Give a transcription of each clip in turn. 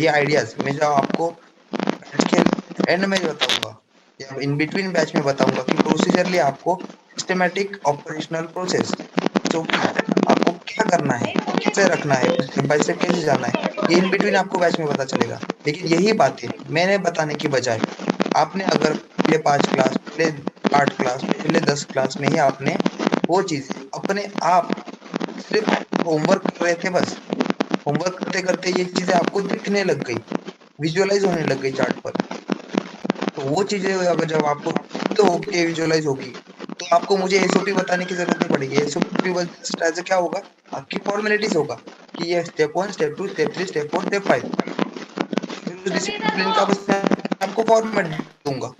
और ये आइडियाज मैं जो आपको बैच के एंड में बताऊंगा या इन बिटवीन बैच में बताऊंगा कि प्रोसीजरली आपको सिस्टमेटिक ऑपरेशनल प्रोसेस तो आपको क्या करना है, कैसे रखना है, स्टेप बाय स्टेप कैसे जाना है, ये इन बिटवीन आपको बैच में पता चलेगा। लेकिन यही बातें मैंने बताने की बजाय आपने अगर पहले 5 क्लास, पहले 8 क्लास, पहले 10 क्लास में ही आपने वो चीजें अपने आप सिर्फ होमवर्क कर रहे थे बस, होमवर्क करते करते ये चीजें आपको दिखने लग गई, विजुअलाइज होने लग गई चार्ट पर। तो वो चीजें अगर जब आपको तो होके विजुअलाइज होगी तो आपको मुझे एसओपी बताने की जरूरत नहीं पड़ेगी। एसओपी से क्या होगा, आपकी फॉर्मेलिटीज होगा कि ये step 1, step 2, step 3, step 4, step 5। फिर उस डिसिप्लिन का बस मैं आपको फॉर्मेट दूंगा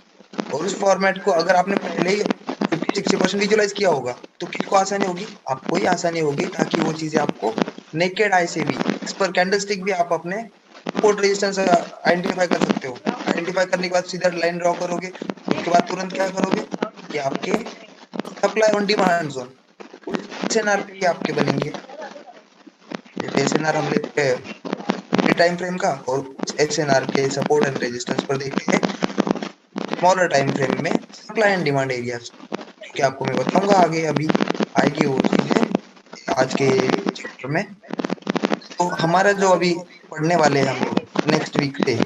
और उस फॉर्मेट को अगर आपने पहले ही 50-60% विजुअलाइज किया होगा तो किसको आसानी होगी, आपको ही आसानी होगी, ताकि वो चीजें आपको नेकेड आई से भी इस पर कैंडलस्टिक भी आप अपने सपोर्ट रेजिस्टेंस आइडेंटिफाई कर सकते हो। आइडेंटिफाई करने के बाद सीधा लाइन ड्रॉ करोगे, उसके बाद तुरंत क्या करोगे कि आपके सप्लाई ऑन डिमांड जोन उस एसएनआर पे ही आपके बनेंगे। जैसे एसएनआर हम लेते हैं टाइम फ्रेम का और उस एसएनआर के सपोर्ट एंड रेजिस्टेंस पर देखते हैं स्मॉलर टाइम फ्रेम में सप्लाई एंड डिमांड एरियाज, जो कि आपको मैं बताऊंगा आगे, अभी आएगी वो चीजें आज के चैप्टर में। तो हमारा जो अभी पढ़ने वाले हैं हम लोग नेक्स्ट वीक से,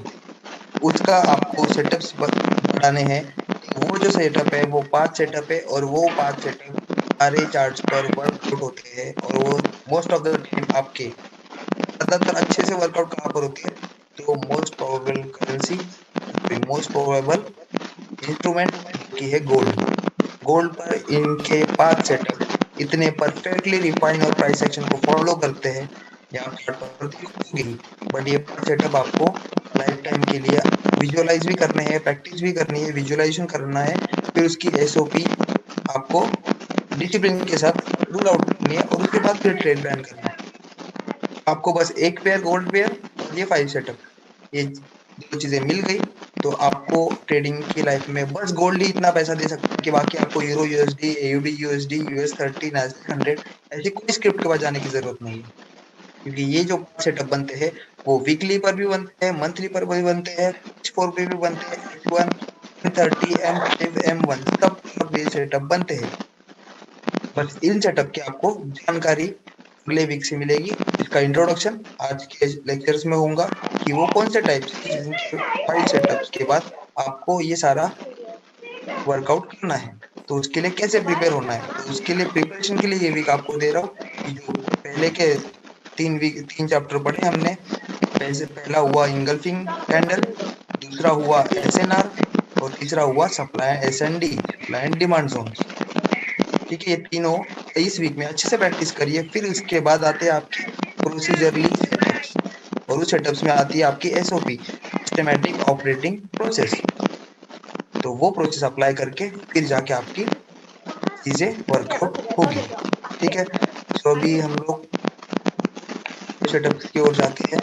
उसका आपको सेटअप्स बढ़ाने हैं। तो वो जो सेटअप है वो 5 सेटअप है और वो 5 सेटअप सारे चार्ट्स पर वर्कआउट होते हैं और वो मोस्ट ऑफ द टाइम आपके ज्यादातर अच्छे से वर्कआउट कहाँ पर होती है, तो most probable currency, most probable instrument जो कि है गोल्ड। गोल्ड पर इनके 5 सेटअप इतने परफेक्टली रिफाइन और प्राइस एक्शन को फॉलो करते हैं, यहाँ चार्ट पर देखोगे ही। बट ये 5 सेटअप आपको लाइफ टाइम के लिए विजुअलाइज भी करने हैं, प्रैक्टिस भी करनी है, विजुअलाइजेशन करना है, फिर उसकी एसओपी आपको डिसिप्लिन के साथ रूल आउट करनी है और उसके बाद फिर ट्रेड प्लान करना है। आपको बस एक पेयर गोल्ड पेयर और ये 5 सेटअप, ये दो चीजें मिल गई तो आपको ट्रेडिंग की लाइफ में बस गोल्ड ही इतना पैसा दे सकता है कि बाकी आपको euro USD, AUD USD, US30, Nasdaq 100 ऐसी कोई स्क्रिप्ट के पास जाने की जरूरत नहीं है। क्योंकि ये जो सेटअप बनते हैं वो वीकली पर भी बनते हैं, मंथली पर भी बनते हैं, H4 पे भी बनते हैं, H1, M30, M5, M1 सब पर ये सेटअप बनते हैं। बस इन सेटअप की आपको जानकारी अगले वीक से मिलेगी। इसका इंट्रोडक्शन आज के लेक्चर्स में होगा कि वो कौन से टाइप्स के जिनके 5 सेटअप्स के बाद आपको ये सारा वर्कआउट करना है, तो उसके लिए कैसे प्रिपेयर होना है। तो उसके लिए प्रिपरेशन के लिए ये वीक आपको दे रहा हूँ कि जो पहले के 3 चैप्टर पढ़े हमने। पहला हुआ इंगल्फिंग कैंडल, दूसरा हुआ एसएनआर और तीसरा हुआ supply SND, supply and demand zones. ठीक है, ये तीनों इस वीक में अच्छे से प्रैक्टिस करिए। फिर उसके बाद आते हैं आपके प्रोसीजरली सेटअप्स और उस सेटअप्स में आती है आपकी एसओपी, सिस्टमैटिक ऑपरेटिंग प्रोसेस। तो वो प्रोसेस अप्लाई करके फिर जाके आपकी चीजें वर्कआउट होगी। ठीक है, तो अभी हम लोग सेटअप्स की ओर जाते हैं।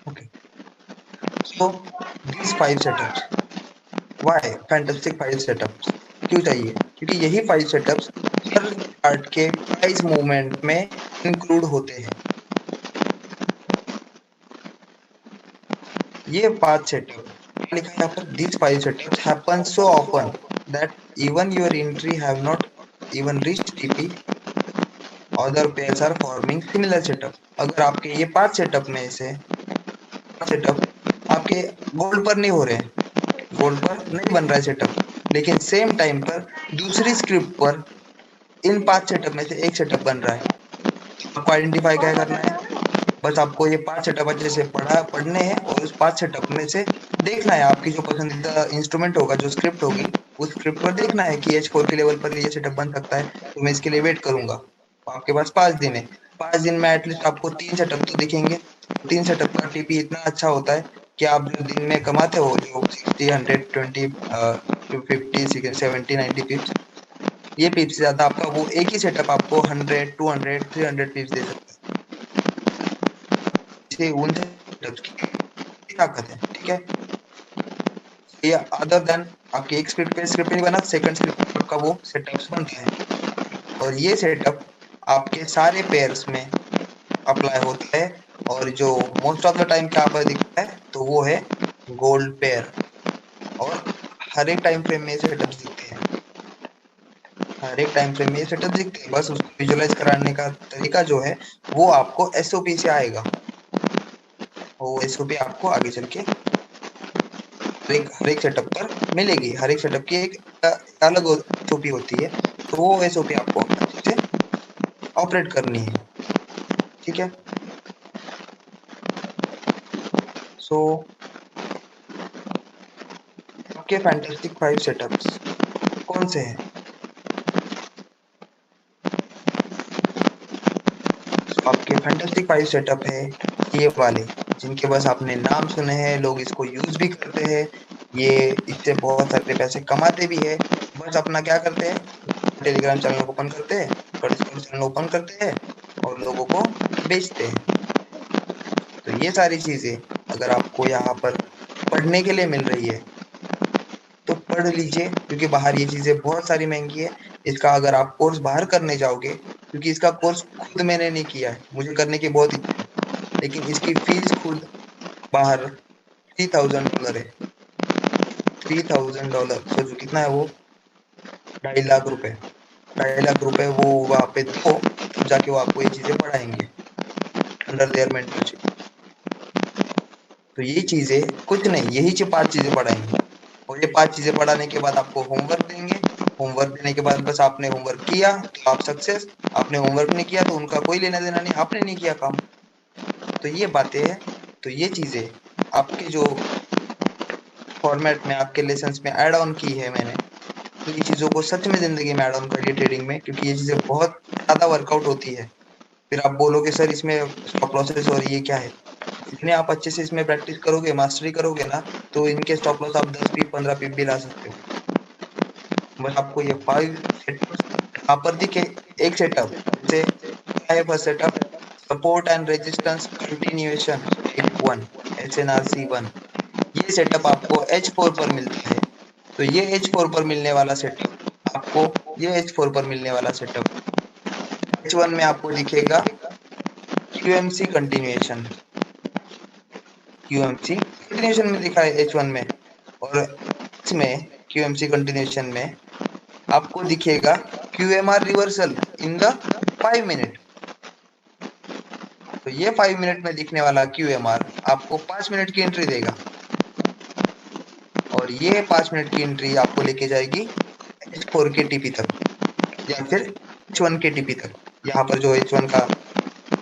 Okay, so these 5 setups, why fantastic 5 setups क्यों चाहिए, क्योंकि यही 5 सेटअप्स हर चार्ट के प्राइस मूवमेंट में इंक्लूड होते हैं। ये 5 सेटअप लिखा है यहाँ पर, these 5 setups happen so often that even your entry have not even reached TP, other pairs are forming similar setup। अगर आपके ये 5 सेटअप में से 5 सेटअप आपके गोल्ड पर नहीं हो रहे हैं, गोल्ड पर नहीं बन रहा है सेटअप, लेकिन सेम टाइम पर दूसरी स्क्रिप्ट पर इन 5 सेटअप में से एक सेटअप बन रहा है, आपको आइडेंटिफाई क्या करना है, बस आपको ये 5 सेटअप अच्छे से पढ़ने हैं और उस 5 सेटअप में से देखना है आपकी जो पसंदीदा इंस्ट्रूमेंट होगा, जो स्क्रिप्ट होगी, उस स्क्रिप्ट पर देखना है कि H4 के लेवल पर ये सेटअप बन सकता है, तो मैं इसके लिए वेट करूंगा। तो आपके पास 5 दिन है, 5 दिन में एटलीस्ट आपको 3 सेटअप तो दिखेंगे। 3 सेटअप का टीपी इतना अच्छा होता है कि आप जो दिन में कमाते हो जो 60, 120, 50, 70, 90 पिप्स, ये पिप्स से ज्यादा आपका वो एक ही सेटअप आपको 100, 200, 300 पिप्स दे सकता है। उन सेटअप्स की ताकत है। ठीक है, ये अदर देन आपकी एक स्क्रिप्ट पे स्क्रिप्ट नहीं बना, सेकंड स्क्रिप्ट आपका वो सेटअप्स बनता है और ये सेटअप आपके सारे पेयर्स में अप्लाई होता है और जो मोस्ट ऑफ द टाइम क्या पर दिखता है तो वो है गोल्ड पेयर और हर एक टाइम फ्रेम में सेटअप दिखते हैं, हर एक टाइम फ्रेम में सेटअप दिखते हैं। बस उसको विजुअलाइज कराने का तरीका जो है वो आपको एसओपी से आएगा, वो एसओपी आपको आगे चल के हर एक सेटअप पर मिलेगी, हर एक सेटअप की एक अलग एसओपी होती है, तो वो एसओपी आपको अच्छे से ऑपरेट करनी है। ठीक है, सो आपके फैंटास्टिक 5 सेटअप्स कौन से हैं? आपके फैंटास्टिक 5 सेटअप है ये वाले, जिनके बस आपने नाम सुने हैं, लोग इसको यूज भी करते हैं, ये इससे बहुत सारे पैसे कमाते भी है। बस अपना क्या करते हैं, टेलीग्राम चैनल ओपन करते हैं, डिस्कॉर्ड चैनल ओपन करते हैं और लोगों को बेचते हैं। तो ये सारी चीजें अगर आपको यहाँ पर पढ़ने के लिए मिल रही है तो पढ़ लीजिए, क्योंकि बाहर ये चीजें बहुत सारी महंगी है। इसका अगर आप कोर्स बाहर करने जाओगे, क्योंकि इसका कोर्स खुद मैंने नहीं किया है, मुझे करने की बहुत इच्छा है, लेकिन इसकी फीस खुद बाहर $3000 है। $3000 सोचो कितना है वो, 2.5 लाख रुपए, 2.5 लाख रुपए वो वहाँ पे दो, तब जाके वो आपको ये चीजें पढ़ाएंगे अंडर देयर मेंटरशिप। तो ये चीजें कुछ नहीं, यही 5 चीजें पढ़ाएंगे और ये 5 चीजें पढ़ाने के बाद आपको होमवर्क देंगे। होमवर्क देने के बाद बस आपने होमवर्क किया तो आप सक्सेस, आपने होमवर्क नहीं किया तो उनका कोई लेना देना नहीं, आपने नहीं किया काम। तो ये बातें हैं, तो ये चीजें आपके जो फॉर्मेट में आपके लेसन्स में ऐड ऑन की है मैंने, तो ये चीजों को सच में जिंदगी में ऐड ऑन करिए ट्रेडिंग में, क्योंकि ये चीजें बहुत ज्यादा वर्कआउट होती है। फिर आप बोलोगे सर इसमें स्टॉप लॉसेस और ये क्या है, जितने आप अच्छे से इसमें प्रैक्टिस करोगे, मास्टरी करोगे ना, तो इनके स्टॉप लॉस आप 10 पीप 15 पीप भी ला सकते हो। बस आपको ये 5 सेटअप्स यहाँ पर दिखे। एक सेटअप जैसे क्या है, first setup support and resistance continuation type 1 SNRC1, ये सेटअप आपको H4 पर मिलता है। तो ये H4 पर मिलने वाला सेटअप आपको, ये H4 पर मिलने वाला सेटअप H1 में आपको दिखेगा QMC कंटिन्यूएशन, QMC कंटिन्यूएशन में दिखा है H1 में, और इसमें QMC कंटिन्यूएशन में आपको दिखेगा QMR reversal in the 5 minute. तो ये 5 मिनट में दिखने वाला QMR आपको 5 मिनट की एंट्री देगा और ये 5 मिनट की एंट्री आपको लेके जाएगी H4 के टीपी तक या फिर H1 के टीपी तक। यहाँ पर जो H1 का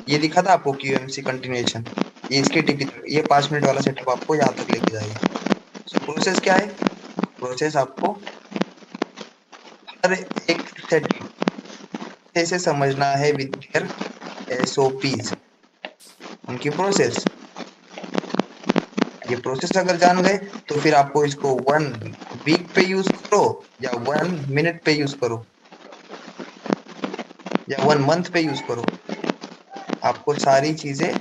ये दिखा था आपको QMC कंटिन्यूएशन, ये इसके टीपी तक, ये 5 मिनट वाला सेटअप आपको यहाँ तक लेके जाएगा। तो प्रोसेस क्या है, प्रोसेस आपको हर एक सेटअप से समझना है विद देयर SOPs, उनकी प्रोसेस। ये प्रोसेस अगर जान गए तो फिर आपको इसको 1 वीक पे यूज करो या 1 मिनट पे यूज करो या 1 मंथ पे यूज करो, आपको सारी चीजें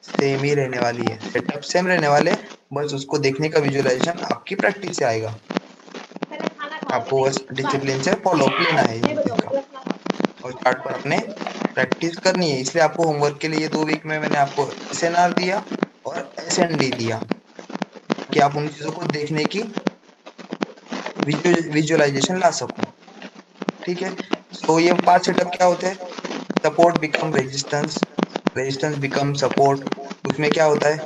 सेम ही रहने वाली है, सेटअप सेम रहने वाले, बस उसको देखने का विजुअलाइजेशन आपकी प्रैक्टिस से आएगा। आपको बस डिसिप्लिन से फॉलो अप लेना है इसका और चार्ट पर अपने प्रैक्टिस करनी है। इसलिए आपको होमवर्क के लिए ये 2 वीक में मैंने आपको SNR दिया और SND दिया कि आप उन चीजों को देखने की विजुअलाइजेशन ला सको। ठीक है, तो ये 5 सेटअप क्या होते हैं, support become resistance, resistance become support, उसमें क्या होता है,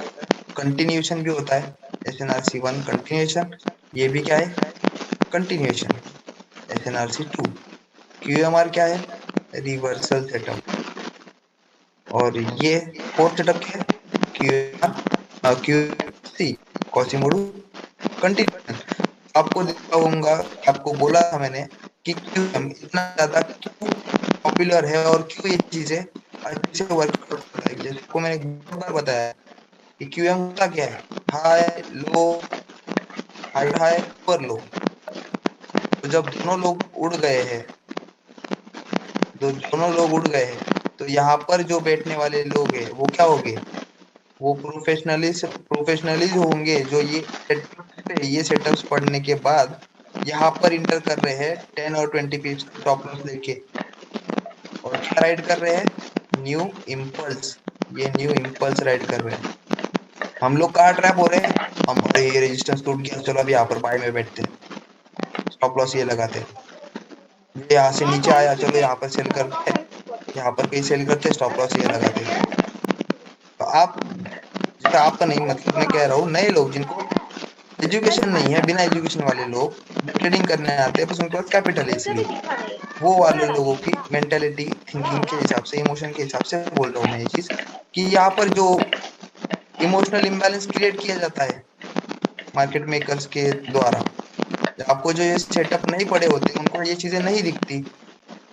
कंटिन्यूएशन भी होता है SNRC1 कंटिन्यूएशन, ये भी क्या है कंटिन्यूएशन SNRC2। QMR क्या है, रिवर्सल सेटअप, और ये फोर्थ सेटअप क्या है, QC कोसिमोडू कंटिन्यूएशन। आपको देखा होगा, आपको बोला था मैंने कि क्यों इतना ज्यादा क्यों पॉपुलर है और क्यों ये चीजें अच्छे से वर्क करता है। जैसे को मैंने बहुत बार बताया कि QM होता क्या है, हाई लो, हाई हाई ऊपर लो। तो जब दोनों लोग उड़ गए हैं, तो दोनों लोग उड़ गए हैं, तो यहाँ पर जो बैठने वाले लोग हैं वो क्या होंगे, वो प्रोफेशनली होंगे जो ये पे ये सेटअप्स पढ़ने के बाद यहाँ पर इंटर कर रहे हैं 10 और 20 पिप्स स्टॉप लॉस लेके, और क्या राइड कर रहे हैं? New impulse. ये न्यू इम्पल्स राइड कर रहे हैं। हम लोग कहाँ ट्रैप हो रहे हैं? हम, अरे ये रेजिस्टेंस टूट गया, चलो अभी यहाँ पर बाय में बैठते हैं, स्टॉप लॉस ये लगाते हैं। ये यहाँ से नीचे आया, चलो यहाँ पर सेल करते हैं, यहाँ पर कहीं सेल करते, स्टॉप लॉस ये लगाते हैं। तो आप, जैसे आपका नहीं मतलब मैं कह रहा हूँ, नए लोग जिनको एजुकेशन नहीं है, बिना एजुकेशन वाले लोग ट्रेडिंग करने आते हैं, बस उनके पास कैपिटल है, इसलिए वो वाले लोगों की मेंटेलिटी, थिंकिंग के हिसाब से, इमोशन के हिसाब से बोल रहा हूँ मैं ये चीज, कि यहाँ पर जो इमोशनल इम्बैलेंस क्रिएट किया जाता है मार्केट मेकर्स के द्वारा, आपको जो ये सेटअप नहीं पड़े होते, उनको ये चीजें नहीं दिखती,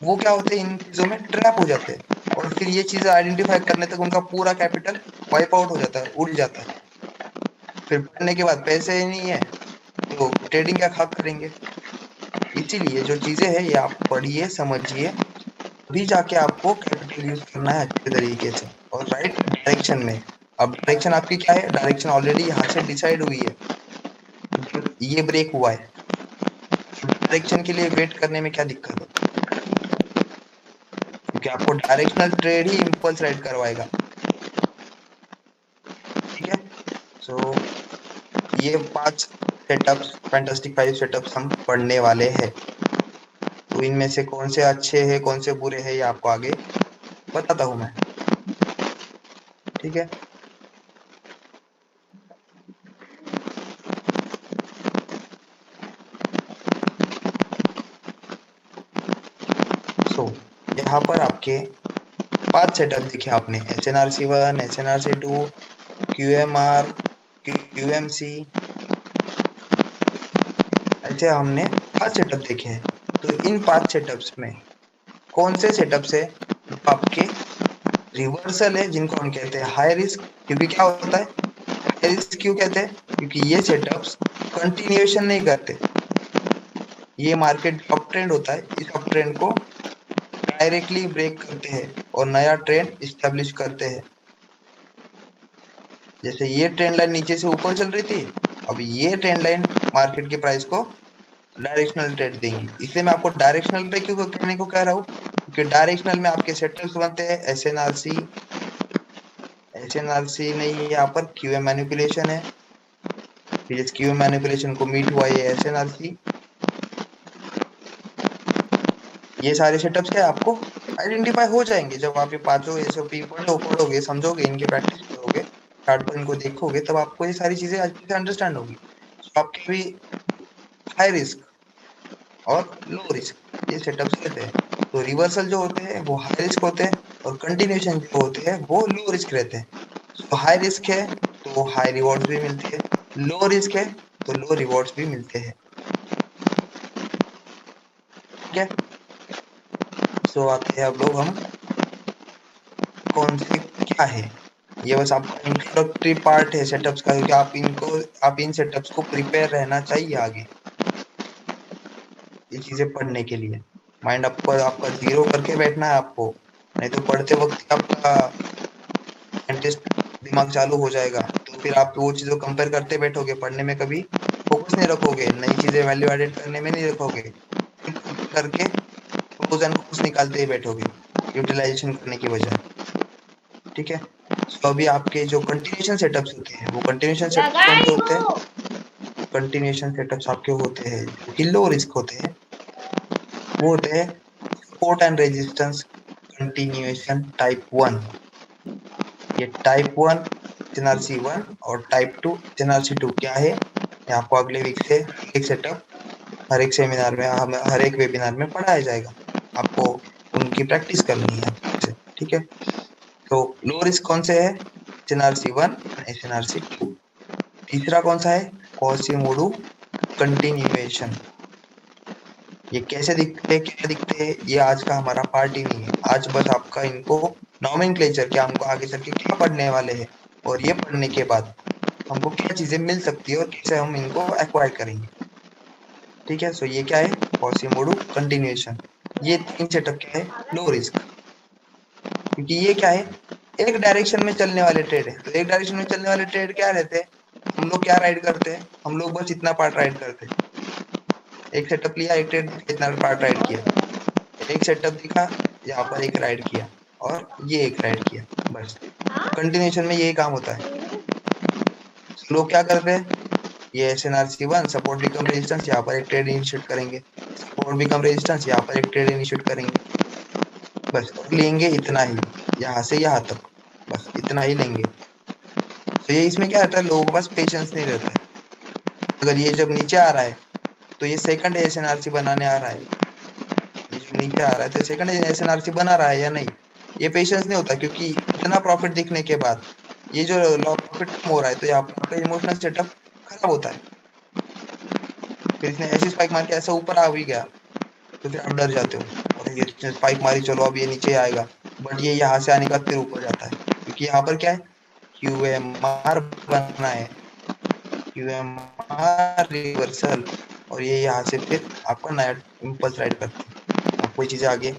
वो क्या होते हैं, इन चीजों में ट्रैप हो जाते हैं, और फिर ये चीजें आइडेंटिफाई करने तक उनका पूरा कैपिटल वाइप आउट हो जाता है, उड़ जाता है। फिर पढ़ने के बाद पैसे ही नहीं है तो ट्रेडिंग क्या खा करेंगे? इसीलिए जो चीजें हैं ये आप पढ़िए, समझिए, अभी जाके आपको कैपिटल यूज करना है अच्छे तरीके से और राइट डायरेक्शन में। अब डायरेक्शन आपकी क्या है? डायरेक्शन ऑलरेडी यहाँ से डिसाइड हुई है, ये ब्रेक हुआ है, डायरेक्शन के लिए वेट करने में क्या दिक्कत है? क्योंकि आपको डायरेक्शनल ट्रेड ही इंपल्स राइड करवाएगा। ठीक है, सो ये 5 सेटअप्स, फैंटास्टिक 5 सेटअप्स हम पढ़ने वाले हैं। तो इनमें से कौन से अच्छे हैं, कौन से बुरे हैं, ये आपको आगे बताता हूं मैं। ठीक है, सो यहाँ पर आपके 5 सेटअप दिखे आपने, SNRC1, SNRC2, QMR, QMC, ऐसे हमने 5 सेटअप देखे हैं। तो इन 5 सेटअप्स में कौन से सेटअप्स है जो आपके रिवर्सल है, जिनको हम कहते हैं हाई रिस्क? क्योंकि क्या होता है हाई रिस्क, क्यों कहते हैं? क्योंकि ये सेटअप्स कंटिन्यूएशन नहीं करते, ये मार्केट जो अप ट्रेंड होता है, इस अप ट्रेंड को डायरेक्टली ब्रेक करते हैं और नया ट्रेंड इस्टेब्लिश करते हैं। जैसे ये ट्रेंड लाइन नीचे से ऊपर चल रही थी, अब ये ट्रेंड लाइन मार्केट के प्राइस को डायरेक्शनल ट्रेड देंगी। इसलिए मैं आपको डायरेक्शनल पे क्यों कहने को कह रहा हूँ, क्योंकि डायरेक्शनल में आपके सेटअप्स बनते हैं एसएनआरसी, एसएनआरसी नहीं, यहाँ पर क्यूएम मैनिपुलेशन है, फिर इस क्यूएम मैनिपुलेशन को मीट हुआ ये एसएनआरसी। ये सारे सेटअप्स क्या आपको आइडेंटिफाई हो जाएंगे जब आप ये पांचों एसओपी पढ़ोगे, समझोगे, इनके प्रैक्टिस करोगे, चार्ट पर इनको देखोगे, तब आपको ये सारी चीजें अच्छे से अंडरस्टैंड होगी। तो आपके भी हाई रिस्क और लो रिस्क ये सेटअप्स रहते हैं। तो रिवर्सल जो होते हैं वो हाई रिस्क होते हैं, और कंटिन्यूएशन जो होते हैं वो लो रिस्क रहते हैं। तो हाई रिस्क है तो हाई रिवॉर्ड्स भी मिलते हैं, लो रिस्क है तो लो रिवॉर्ड्स भी मिलते हैं। ठीक है, सो आते हैं अब लोग हम कौन से क्या है, ये बस आपका इंट्रोडक्टरी पार्ट है सेटअप्स का, क्योंकि आप इन सेटअप्स को प्रिपेयर रहना चाहिए आगे ये चीजें पढ़ने के लिए। माइंड आपका जीरो करके बैठना है आपको, नहीं तो पढ़ते वक्त आपका साइंटिस्ट दिमाग चालू हो जाएगा, तो फिर आप वो चीजों कंपेयर करते बैठोगे, पढ़ने में कभी फोकस नहीं रखोगे, नई चीजें वैल्यू एडेड करने में नहीं रखोगे, करके प्रोज एंड कॉन्स निकालते ही बैठोगे यूटिलाइजेशन करने की बजाय। ठीक है, तो अभी आपके जो कंटिन्यूएशन सेटअप्स होते हैं, वो कंटिन्यूएशन सेटअप्स कौन से होते हैं? कंटिन्यूएशन सेटअप्स आपके होते हैं जो कि लो रिस्क होते हैं, वो होते हैं support and resistance continuation type 1। ये टाइप 1 एसएनआरसी 1 और टाइप 2 एसएनआरसी 2 क्या है, ये आपको अगले वीक से एक सेटअप हर एक सेमिनार में, हर एक वेबिनार में पढ़ाया जाएगा, आपको उनकी प्रैक्टिस करनी है अच्छे से। ठीक है, तो लो रिस्क कौन से है? एसएनआरसी 1, एसएनआरसी 2। तीसरा कौन सा है? कोशिमोडू कंटिन्यूएशन। ये कैसे दिखते हैं, क्या दिखते हैं, ये आज का हमारा पार्ट ही नहीं है। आज बस आपका इनको नॉमेनक्लेचर, क्या हमको आगे चल के क्या पढ़ने वाले हैं, और ये पढ़ने के बाद हमको क्या चीजें मिल सकती है और कैसे हम इनको एक्वायर करेंगे। ठीक है, सो ये क्या है? कोशिमोडू कंटिन्यूएशन। ये 3 सेटअप क्या है? लो रिस्क, क्योंकि ये क्या है, एक डायरेक्शन में चलने वाले ट्रेड है। तो एक डायरेक्शन में चलने वाले ट्रेड क्या रहते हैं? हम लोग क्या राइड करते हैं, हम लोग बस इतना पार्ट राइड करते हैं। एक सेटअप लिया, एक ट्रेड इतना पार्ट राइड किया, एक सेटअप दिखा, यहाँ पर एक राइड किया और ये एक राइड किया, बस कंटिन्यूशन में यही काम होता है। लोग क्या करते हैं, ये SNRC1 सपोर्ट बिकम रेजिस्टेंस, यहाँ पर एक ट्रेड इनिशिएट करेंगे, सपोर्ट बिकम रेजिस्टेंस, यहाँ पर एक ट्रेड इनिशिएट करेंगे, बस लेंगे इतना ही, यहाँ से यहाँ तक बस इतना ही लेंगे। तो ये इसमें क्या रहता है, लोगों के पास पेशेंस नहीं रहता है। अगर ये जब नीचे आ रहा है तो ये सेकंड SNRC बनाने आ रहा है, ये जो नीचे आ रहा है तो सेकंड SNRC बना रहा है या नहीं, ये पेशेंस नहीं होता, क्योंकि इतना प्रॉफिट दिखने के बाद ये जो लॉ प्रॉफिट कम हो रहा है तो यहाँ पर आपका इमोशनल सेटअप खराब होता है। फिर इसने ऐसी स्पाइक मार के ऐसा ऊपर आ भी गया तो फिर आप डर जाते हो, और ये स्पाइक मारी, चलो अब ये नीचे आएगा, बट ये यहाँ से आने का फिर ऊपर जाता है, क्योंकि यहाँ पर क्या है, QMR बना है, QMR रिवर्सल, और ये यहाँ से फिर आपका नया इम्पल्स राइड करते हैं। आपको ये चीजें आगे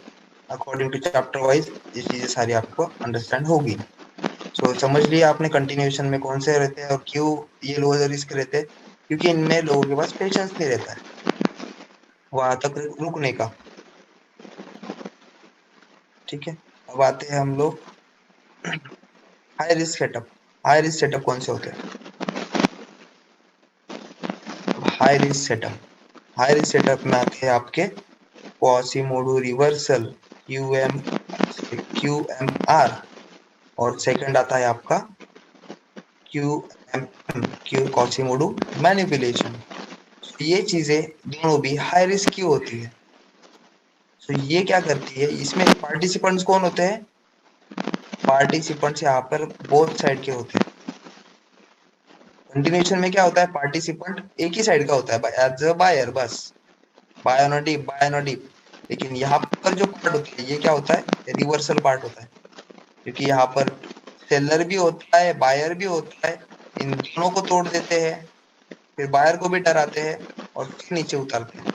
अकॉर्डिंग टू चैप्टर वाइज ये चीजें सारी आपको अंडरस्टैंड होगी। सो समझ लिया आपने कंटिन्यूएशन में कौन से रहते हैं और क्यों ये लोअर रिस्क रहते हैं, क्योंकि इनमें लोगों के पास पेशेंस नहीं रहता है वहां तक रुकने का। ठीक है, अब आते हैं हम लोग high risk setup. High risk setup कौन से होते हैं, high risk setup, high risk setup में आते हैं आपके क्वासीमोडो रिवर्सल, QMR, और सेकंड आता है आपका क्वासीमोडो मैनिपुलेशन। ये चीजें दोनों भी हाई रिस्क की होती है। तो ये क्या करती है, इसमें पार्टिसिपेंट्स कौन होते हैं, पार्टिसिपेंट्स यहाँ पर बोथ साइड के होते हैं। कंटिन्यूएशन में क्या होता है, पार्टिसिपेंट एक ही साइड का होता है एज अ बायर, बस buy on a dip, buy on a dip. लेकिन यहाँ पर जो पार्ट होता है ये क्या होता है, रिवर्सल पार्ट होता है, क्योंकि यहाँ पर सेलर भी होता है, बायर भी होता है, इन दोनों को तोड़ देते हैं, फिर बायर को भी डराते हैं और फिर नीचे उतारते हैं।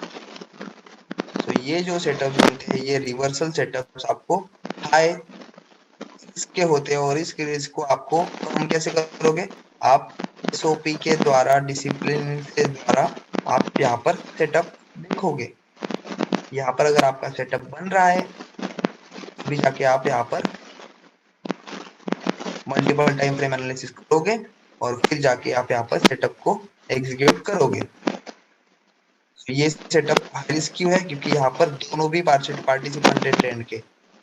तो ये जो सेटअप बनते हैं, ये रिवर्सल सेटअप्स आपको हाई रिस्क के होते हैं, और इस रिस्क को आपको कम कैसे करोगे, आप SOP के द्वारा, डिसिप्लिन के द्वारा आप यहाँ पर सेटअप देखोगे। यहाँ पर अगर आपका सेटअप बन रहा है भी जाके आप यहाँ पर मल्टीपल टाइम फ्रेम एनालिसिस करोगे और फिर जाके आप यहाँ पर सेटअप को एग्जीक्यूट करोगे। तो ये सेटअप हाई रिस्क क्यों है, क्योंकि यहाँ पर दोनों भी पार्टिसिपेंट है ट्रेंड के,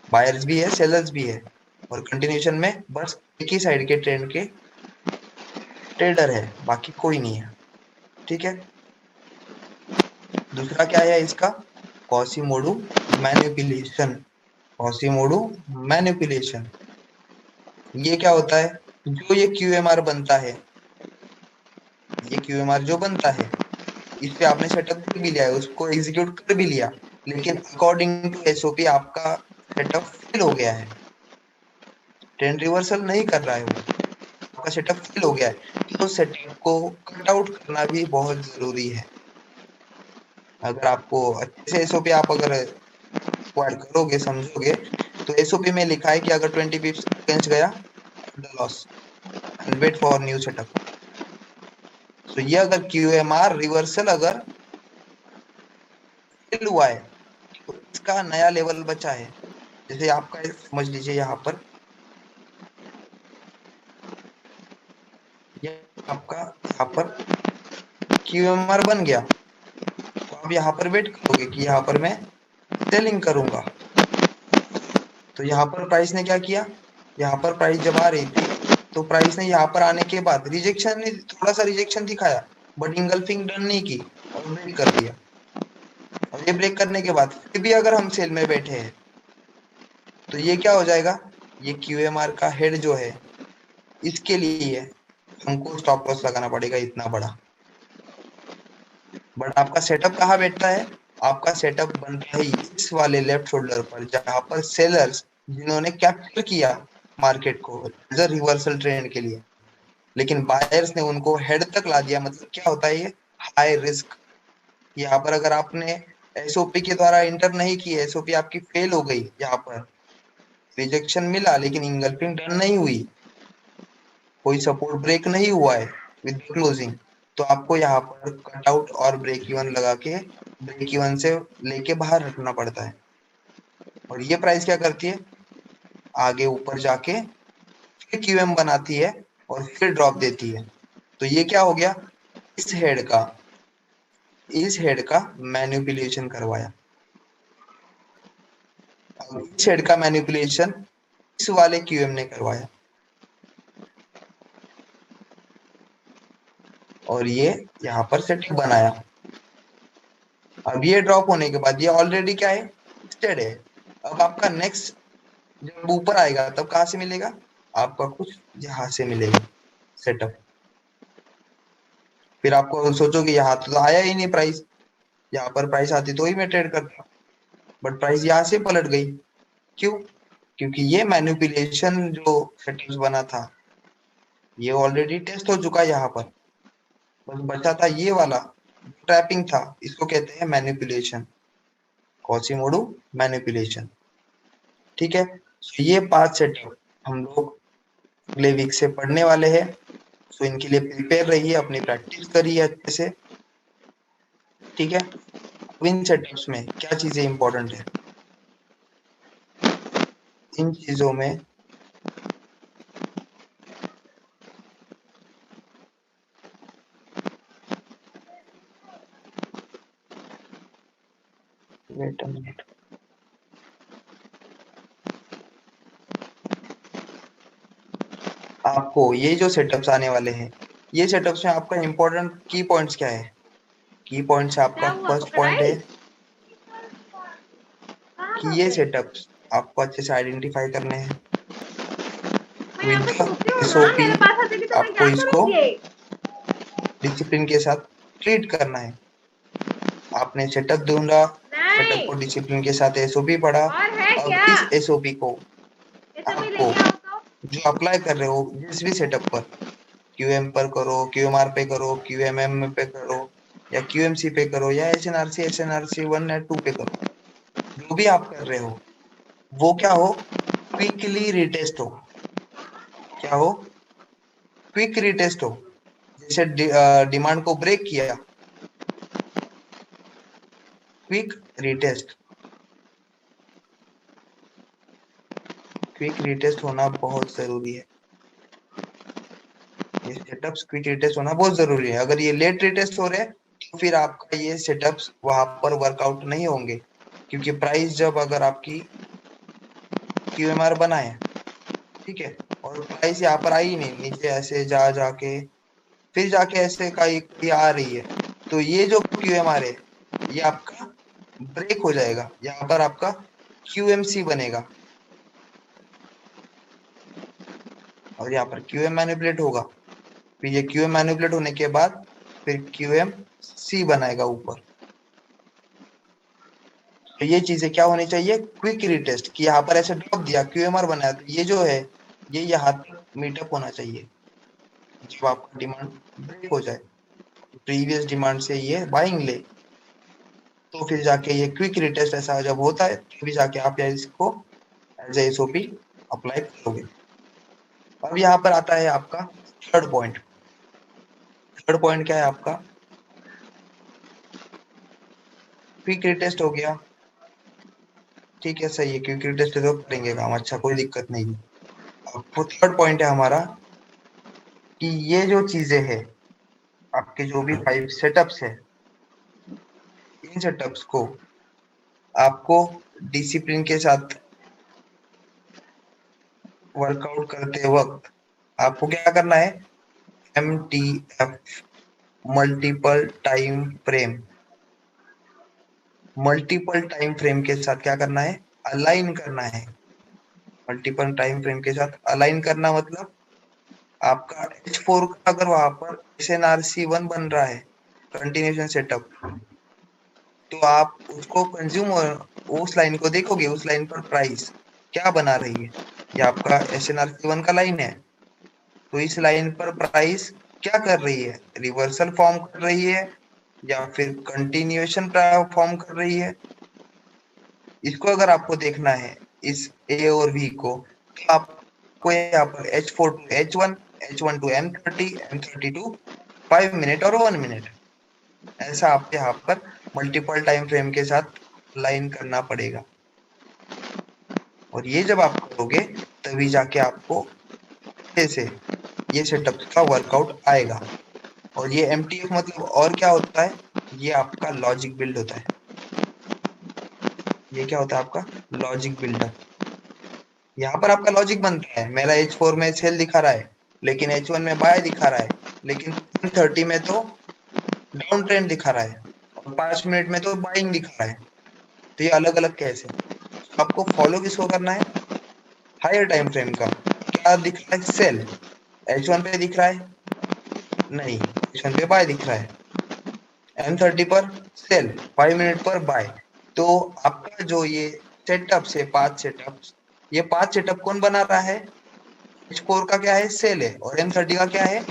बायर्स भी है, सेलर्स भी है, और कंटिन्यूएशन में बस एक ही साइड के ट्रेंड के ट्रेडर है, बाकी कोई नहीं है। ठीक है, दूसरा क्या है इसका, क्वासीमोडो मैनिपुलेशन। क्वासीमोडो मैनिपुलेशन ये क्या होता है, जो ये QMR बनता है, ये QMR जो बनता है, इस पे आपने सेटअप भी लिया है, उसको एग्जीक्यूट कर भी लिया, लेकिन अकॉर्डिंग टू SOP आपका सेटअप फेल हो गया है, ट्रेंड रिवर्सल नहीं कर रहा है वो, आपका सेटअप फेल हो गया है, तो सेटअप को कट आउट करना भी बहुत जरूरी है। अगर आपको अच्छे से SOP आप अगर एक्वायर करोगे, समझोगे, तो SOP में लिखा है कि अगर 20 पिप्स अगेंस्ट गया the loss and wait for new setup. तो ये अगर QMR रिवर्सल अगर फेल हुआ है तो इसका नया लेवल बचा है। जैसे आपका समझ लीजिए यहाँ पर ये आपका यहाँ पर QMR बन गया, तो आप यहाँ पर वेट करोगे कि यहाँ पर मैं सेलिंग करूंगा। तो यहाँ पर प्राइस ने क्या किया, यहाँ पर प्राइस जब आ रही थी तो प्राइस ने यहाँ पर आने के बाद रिजेक्शन ने थोड़ा सा रिजेक्शन दिखाया, बट इंगल्फिंग डन नहीं की और ब्रेक कर दिया। और ये ब्रेक करने के बाद फिर भी अगर हम सेल में बैठे हैं तो ये क्या हो जाएगा, ये QMR का हेड जो है इसके लिए हमको स्टॉप लॉस लगाना पड़ेगा इतना बड़ा। बट आपका सेटअप कहाँ बैठता है, आपका सेटअप बनता है इस वाले लेफ्ट शोल्डर पर, जहां पर सेलर्स जिन्होंने कैप्चर किया मार्केट को एज अ रिवर्सल ट्रेंड के लिए, लेकिन बायर्स ने उनको हेड तक ला दिया। मतलब क्या होता है ये, हाई रिस्क। यहाँ पर अगर आपने SOP के द्वारा इंटर नहीं की, SOP आपकी फेल हो गई, यहाँ पर रिजेक्शन मिला लेकिन इंगल्फिंग डन नहीं हुई, कोई सपोर्ट ब्रेक नहीं हुआ है, विद क्लोजिंग, तो आपको यहाँ पर कट आउट और ब्रेक इवन लगा के ब्रेक इवन से लेके बाहर रखना पड़ता है। और ये प्राइस क्या करती है, आगे ऊपर जाके फिर क्यूएम बनाती है और फिर ड्रॉप देती है। तो ये क्या हो गया, इस हेड का मैनिपुलेशन करवाया। अब इस हेड का मैनिपुलेशन इस वाले क्यूएम ने करवाया और ये यहाँ पर सेटिंग बनाया। अब ये ड्रॉप होने के बाद ये ऑलरेडी क्या है, लिस्टेड है। अब आपका नेक्स्ट जब ऊपर आएगा तब कहाँ से मिलेगा, आपका कुछ यहाँ से मिलेगा सेटअप। फिर आपको सोचोगे यहाँ तो आया ही नहीं प्राइस, यहाँ पर प्राइस आती तो ही मैं ट्रेड करता, बट प्राइस यहाँ से पलट गई। क्यों, क्योंकि ये मैनिपुलेशन जो सेटिंग्स बना था ये ऑलरेडी टेस्ट हो चुका है यहाँ पर, बस बचा था ये वाला ट्रैपिंग था, इसको कहते हैं मैनिपुलेशन, कॉसीमोडू मैनिपुलेशन। ठीक है, तो ये 5 सेटअप हम लोग अगले वीक से पढ़ने वाले हैं। सो इनके लिए प्रिपेयर रहिए, अपनी प्रैक्टिस करिए अच्छे से। ठीक है, अब इन सेटअप्स में क्या चीजें इंपॉर्टेंट है, इन चीजों में वेट अ मिनट, आपको ये जो सेटअप्स आने वाले हैं, ये सेटअप्स में आपका इंपॉर्टेंट की पॉइंट्स क्या है, की पॉइंट्स आपका फर्स्ट पॉइंट है कि ये सेटअप्स आपको अच्छे से आइडेंटिफाई करने हैं विद एसओपी, आपको इसको डिसिप्लिन के साथ ट्रीट करना है। आपने सेटअप ढूंढा, सेटअप को डिसिप्लिन के साथ एसओपी पढ़ा, अब इस एसओपी को आपको जो अप्लाई कर रहे हो जिस भी सेटअप पर, क्यूएम पर करो, क्यूएमआर पे करो, क्यूएमएम पे करो, या क्यूएमसी पे करो, या एसएनआरसी 1 या 2 पे करो, जो भी आप कर रहे हो वो क्या हो, क्विकली रिटेस्ट हो। क्या हो, क्विक रिटेस्ट हो। जैसे डिमांड को ब्रेक किया, क्विक रिटेस्ट, क्विक रिटेस्ट होना बहुत जरूरी है। ये सेटअप्स क्विक रिटेस्ट होना बहुत जरूरी है। अगर ये लेट रिटेस्ट हो रहे हैं तो फिर आपका ये सेटअप्स वहां पर वर्कआउट नहीं होंगे, क्योंकि प्राइस जब अगर आपकी क्यूएमआर बनाए, ठीक है, और प्राइस यहाँ पर आई नहीं, नीचे ऐसे जा जाके फिर जाके ऐसे कहीं आ रही है, तो ये जो क्यूएमआर है ये आपका ब्रेक हो जाएगा, यहाँ पर आपका क्यूएमसी बनेगा और यहाँ पर क्यूएम मैनिपुलेट होगा। फिर ये क्यूएम मैनिपुलेट होने के बाद फिर क्यूएम सी बनाएगा ऊपर। तो ये चीजें क्या होनी चाहिए, क्विक रिटेस्ट, कि यहाँ पर ऐसे ड्रॉप दिया, क्यूएमआर बनाया, तो ये जो है ये यहाँ तक मीटअप होना चाहिए जब आपका डिमांड ब्रेक हो जाए, प्रीवियस डिमांड से ये बाइंग ले, तो फिर जाके ये क्विक रिटेस्ट ऐसा जब होता है तभी जाके आप इसको एज एसओपी अप्लाई करोगे। अब यहाँ पर आता है आपका थर्ड पॉइंट। थर्ड पॉइंट क्या है आपका, क्विक रिटेस्ट हो गया, ठीक है सही है, क्विक रिटेस्ट तो करेंगे काम, अच्छा कोई दिक्कत नहीं। अब थर्ड पॉइंट है हमारा कि ये जो चीजें है आपके जो भी 5 सेटअप्स है, इन सेटअप्स को आपको डिसिप्लिन के साथ वर्कआउट करते वक्त आपको क्या करना है, MTF, multiple time frame, multiple time frame के साथ क्या करना है, अलाइन करना है। मल्टीपल टाइम फ्रेम के साथ अलाइन करना मतलब आपका H4 का अगर वहां पर SNRC1 बन रहा है, कंटिन्यूएशन सेटअप, तो आप उसको कंज्यूम उस लाइन को देखोगे, उस लाइन पर प्राइस क्या बना रही है, ये आपका SNRC1 का लाइन है, तो इस लाइन पर प्राइस क्या कर रही है, रिवर्सल फॉर्म कर रही है या फिर कंटिन्यूएशन फॉर्म कर रही है। इसको अगर आपको देखना है इस ए और बी को, तो आपको यहाँ पर H4 to H1 H1 to M30, M30 to 5 minute और 1 मिनट। ऐसा आपको यहाँ पर मल्टीपल टाइम फ्रेम के साथ लाइन करना पड़ेगा, और ये जब आप करोगे तभी जाके आपको ऐसे ये सेटअप का वर्कआउट आएगा। और ये MTF मतलब और क्या होता है, ये आपका लॉजिक बिल्ड होता है। ये क्या होता है आपका लॉजिक बिल्डअप। यहाँ पर आपका लॉजिक बनता है, मेरा H4 में सेल दिखा रहा है, लेकिन H1 में बाय दिखा रहा है, लेकिन 30 में तो डाउन ट्रेंड दिखा रहा है, और 5 मिनट में तो बाइंग दिखा रहा है। तो ये अलग अलग कैसे, आपको फॉलो किसको करना है, हायर टाइम फ्रेम का। क्या दिख रहा है, सेल H1 पे दिख रहा है, नहीं H1 पे बाय दिख रहा है, M30 पर सेल, 5 मिनट पर बाय। तो आपका जो ये सेटअप से 5 सेटअप, ये 5 सेटअप कौन बना रहा है, H4 का क्या है, सेल है, और M30 का क्या है,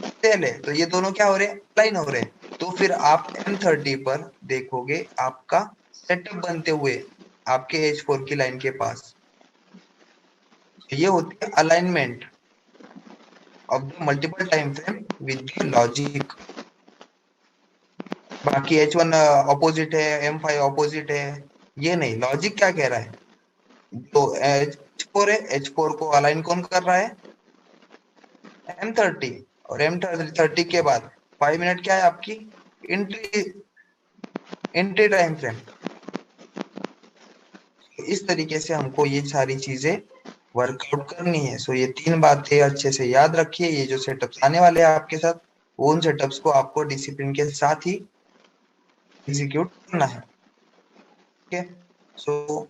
सेल है। तो ये दोनों क्या हो रहे हैं, लाइन हो रहे हैं। तो फिर आप M30 पर देखोगे आपका सेटअप बनते हुए आपके H4 की लाइन के पास। ये होती है alignment of the multiple time frame with the logic. बाकी H1 ऑपोजिट है, M5 ऑपोजिट है, ये नहीं, लॉजिक क्या कह रहा है, तो H4 है, H4 को अलाइन कौन कर रहा है, M30, और M30 के बाद 5 मिनट क्या है आपकी एंट्री एंट्री टाइम फ्रेम। इस तरीके से हमको ये सारी चीजें वर्कआउट करनी है। सो ये 3 बातें अच्छे से याद रखिए। ये जो सेटअप्स आने वाले हैं आपके साथ, वो उन सेटअप्स को आपको डिसिप्लिन के साथ ही एग्जीक्यूट करना है। ठीक है, सो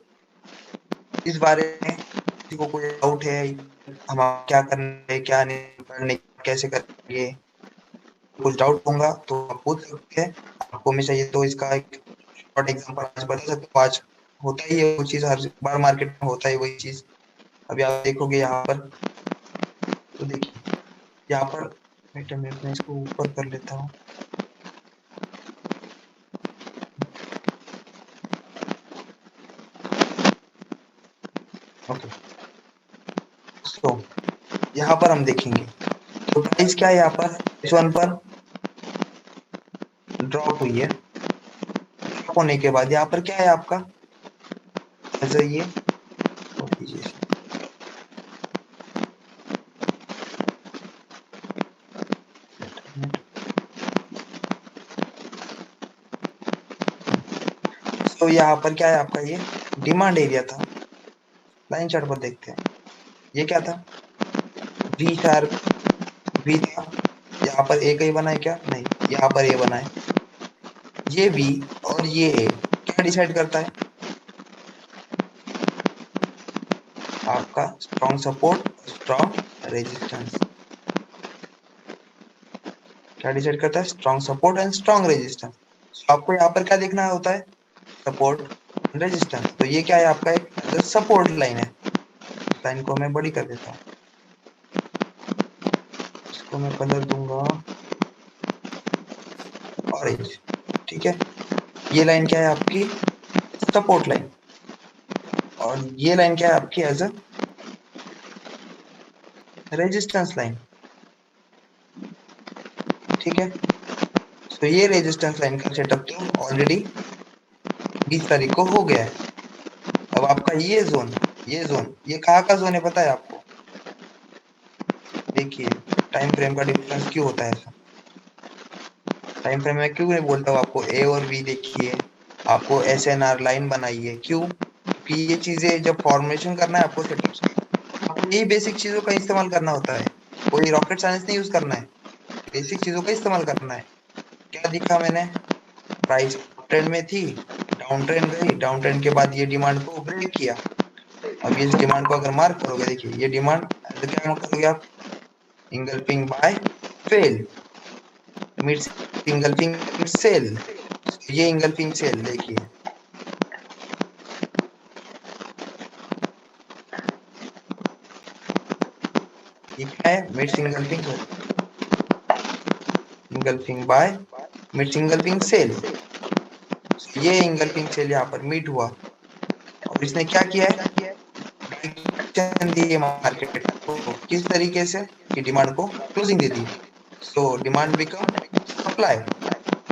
इस बारे में किसी को कोई डाउट है, हम क्या करना है क्या नहीं करने, कैसे करेंगे, कुछ डाउट होगा तो आप पूछ सकते हैं। आपको मैं चाहिए तो इसका एक शॉर्ट एग्जांपल आज बता सकता हूँ। आज होता ही है वो चीज, हर बार मार्केट में होता है वही चीज। अभी आप देखोगे यहाँ पर, तो देखिए यहाँ पर, वेट अ मिनट, मैं इसको ऊपर कर लेता हूँ। ओके, तो यहाँ पर हम देखेंगे तो प्राइस क्या है, यहाँ पर H1 पर ड्रॉप हुई है। ड्रॉप होने के बाद यहाँ पर क्या है आपका, ऐसा ये तो यहाँ पर क्या है आपका, ये डिमांड एरिया था। लाइन चार्ट पर देखते हैं, ये क्या था, वी शार्प वी था। यहाँ पर ए कहीं बना है क्या, नहीं, यहाँ पर ए बना है। ये वी और ये ए क्या डिसाइड करता है, आपका स्ट्रॉन्ग सपोर्ट, स्ट्रॉन्ग रेजिस्टेंस। क्या डिसाइड करता है, strong support and strong resistance. आपको यहाँ पर क्या देखना होता है, सपोर्ट रेजिस्टेंस। तो ये क्या है आपका, एक सपोर्ट लाइन है। लाइन को मैं बड़ी कर देता हूँ, इसको मैं कलर दूंगा ऑरेंज। ठीक है, ये लाइन क्या है आपकी, सपोर्ट लाइन, और ये लाइन क्या है आपकी, एज अ रेजिस्टेंस लाइन। ठीक है, तो ये रेजिस्टेंस लाइन का सेटअप तो ऑलरेडी 20 तारीख को हो गया है। अब आपका ये जोन, ये कहाँ का जोन है पता है आपको, देखिए टाइम फ्रेम का डिफरेंस क्यों होता है ऐसा। टाइम फ्रेम में क्यों नहीं बोलता हूँ आपको, ए और बी देखिए, आपको SNR लाइन बनाइए, क्यों, क्योंकि ये चीजें जब फॉर्मेशन करना है आपको सेटअप्स की, आपको यही बेसिक चीजों का इस्तेमाल करना होता है। कोई रॉकेट साइंस नहीं यूज करना है, बेसिक चीजों का इस्तेमाल करना है। क्या दिखा मैंने, प्राइस ट्रेंड में थी, डाउन ट्रेंड गई, डाउन ट्रेंड के बाद ये डिमांड को ब्रेक किया। अब ये डिमांड को अगर मार्क करोगे, देखिए ये डिमांड क्या करोगे आप, engulfing buy fail, mid engulfing sell. ये इंगल्फिंग सेल देखिए, ये क्या है, mid engulfing, engulfing buy mid engulfing sell. ये इंगल्फिंग सेल यहाँ पर मीट हुआ, और इसने क्या किया है, दी है मार्केट को। किस तरीके से, की डिमांड को क्लोजिंग दे दी। So demand become supply,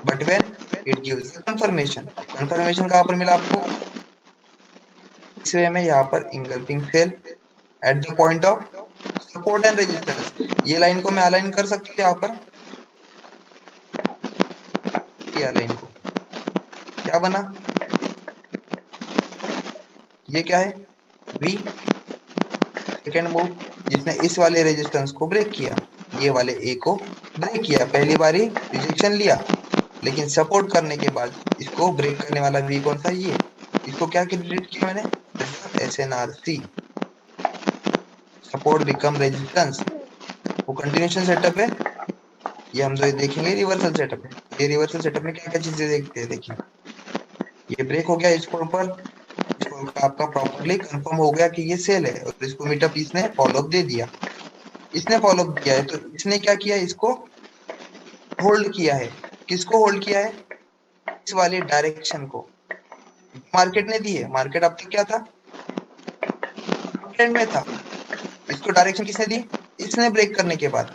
but when it gives confirmation, confirmation कहाँ पर मिला आपको? इस वे में यहाँ पर engulfing sell at the point of support and resistance. ये लाइन को मैं अलाइन कर सकती हूँ यहाँ पर, ये लाइन को क्या बना, ये क्या है? वी, सेकेंड मूव जिसने इस वाले रेजिस्टेंस को ब्रेक किया, ये वाले ए को ब्रेक किया, पहली बारी रिजेक्शन लिया, लेकिन सपोर्ट करने के बाद इसको ब्रेक करने वाला वी कौन सा? ये। इसको क्या क्रिएट किया मैंने? SNRC, support become resistance. वो कंटिन्यूएशन सेटअप है, ये हम जो देखेंगे रिवर्सल सेटअप है। ये रिवर्सल सेटअप में क्या क्या चीजें देखते हैं, देखिए ये ब्रेक हो गया इसको ऊपर, इसको आपका प्रॉपर्ली कंफर्म हो गया कि ये सेल है, और इसको मीटअप इसने फॉलोअप दे दिया। इसने फॉलोअप किया है तो इसने क्या किया? इसको होल्ड किया है। किसको होल्ड किया है? इस वाली डायरेक्शन को मार्केट ने दी है। मार्केट अब तक क्या था? ट्रेंड में था। इसको डायरेक्शन किसने दी? इसने ब्रेक करने के बाद।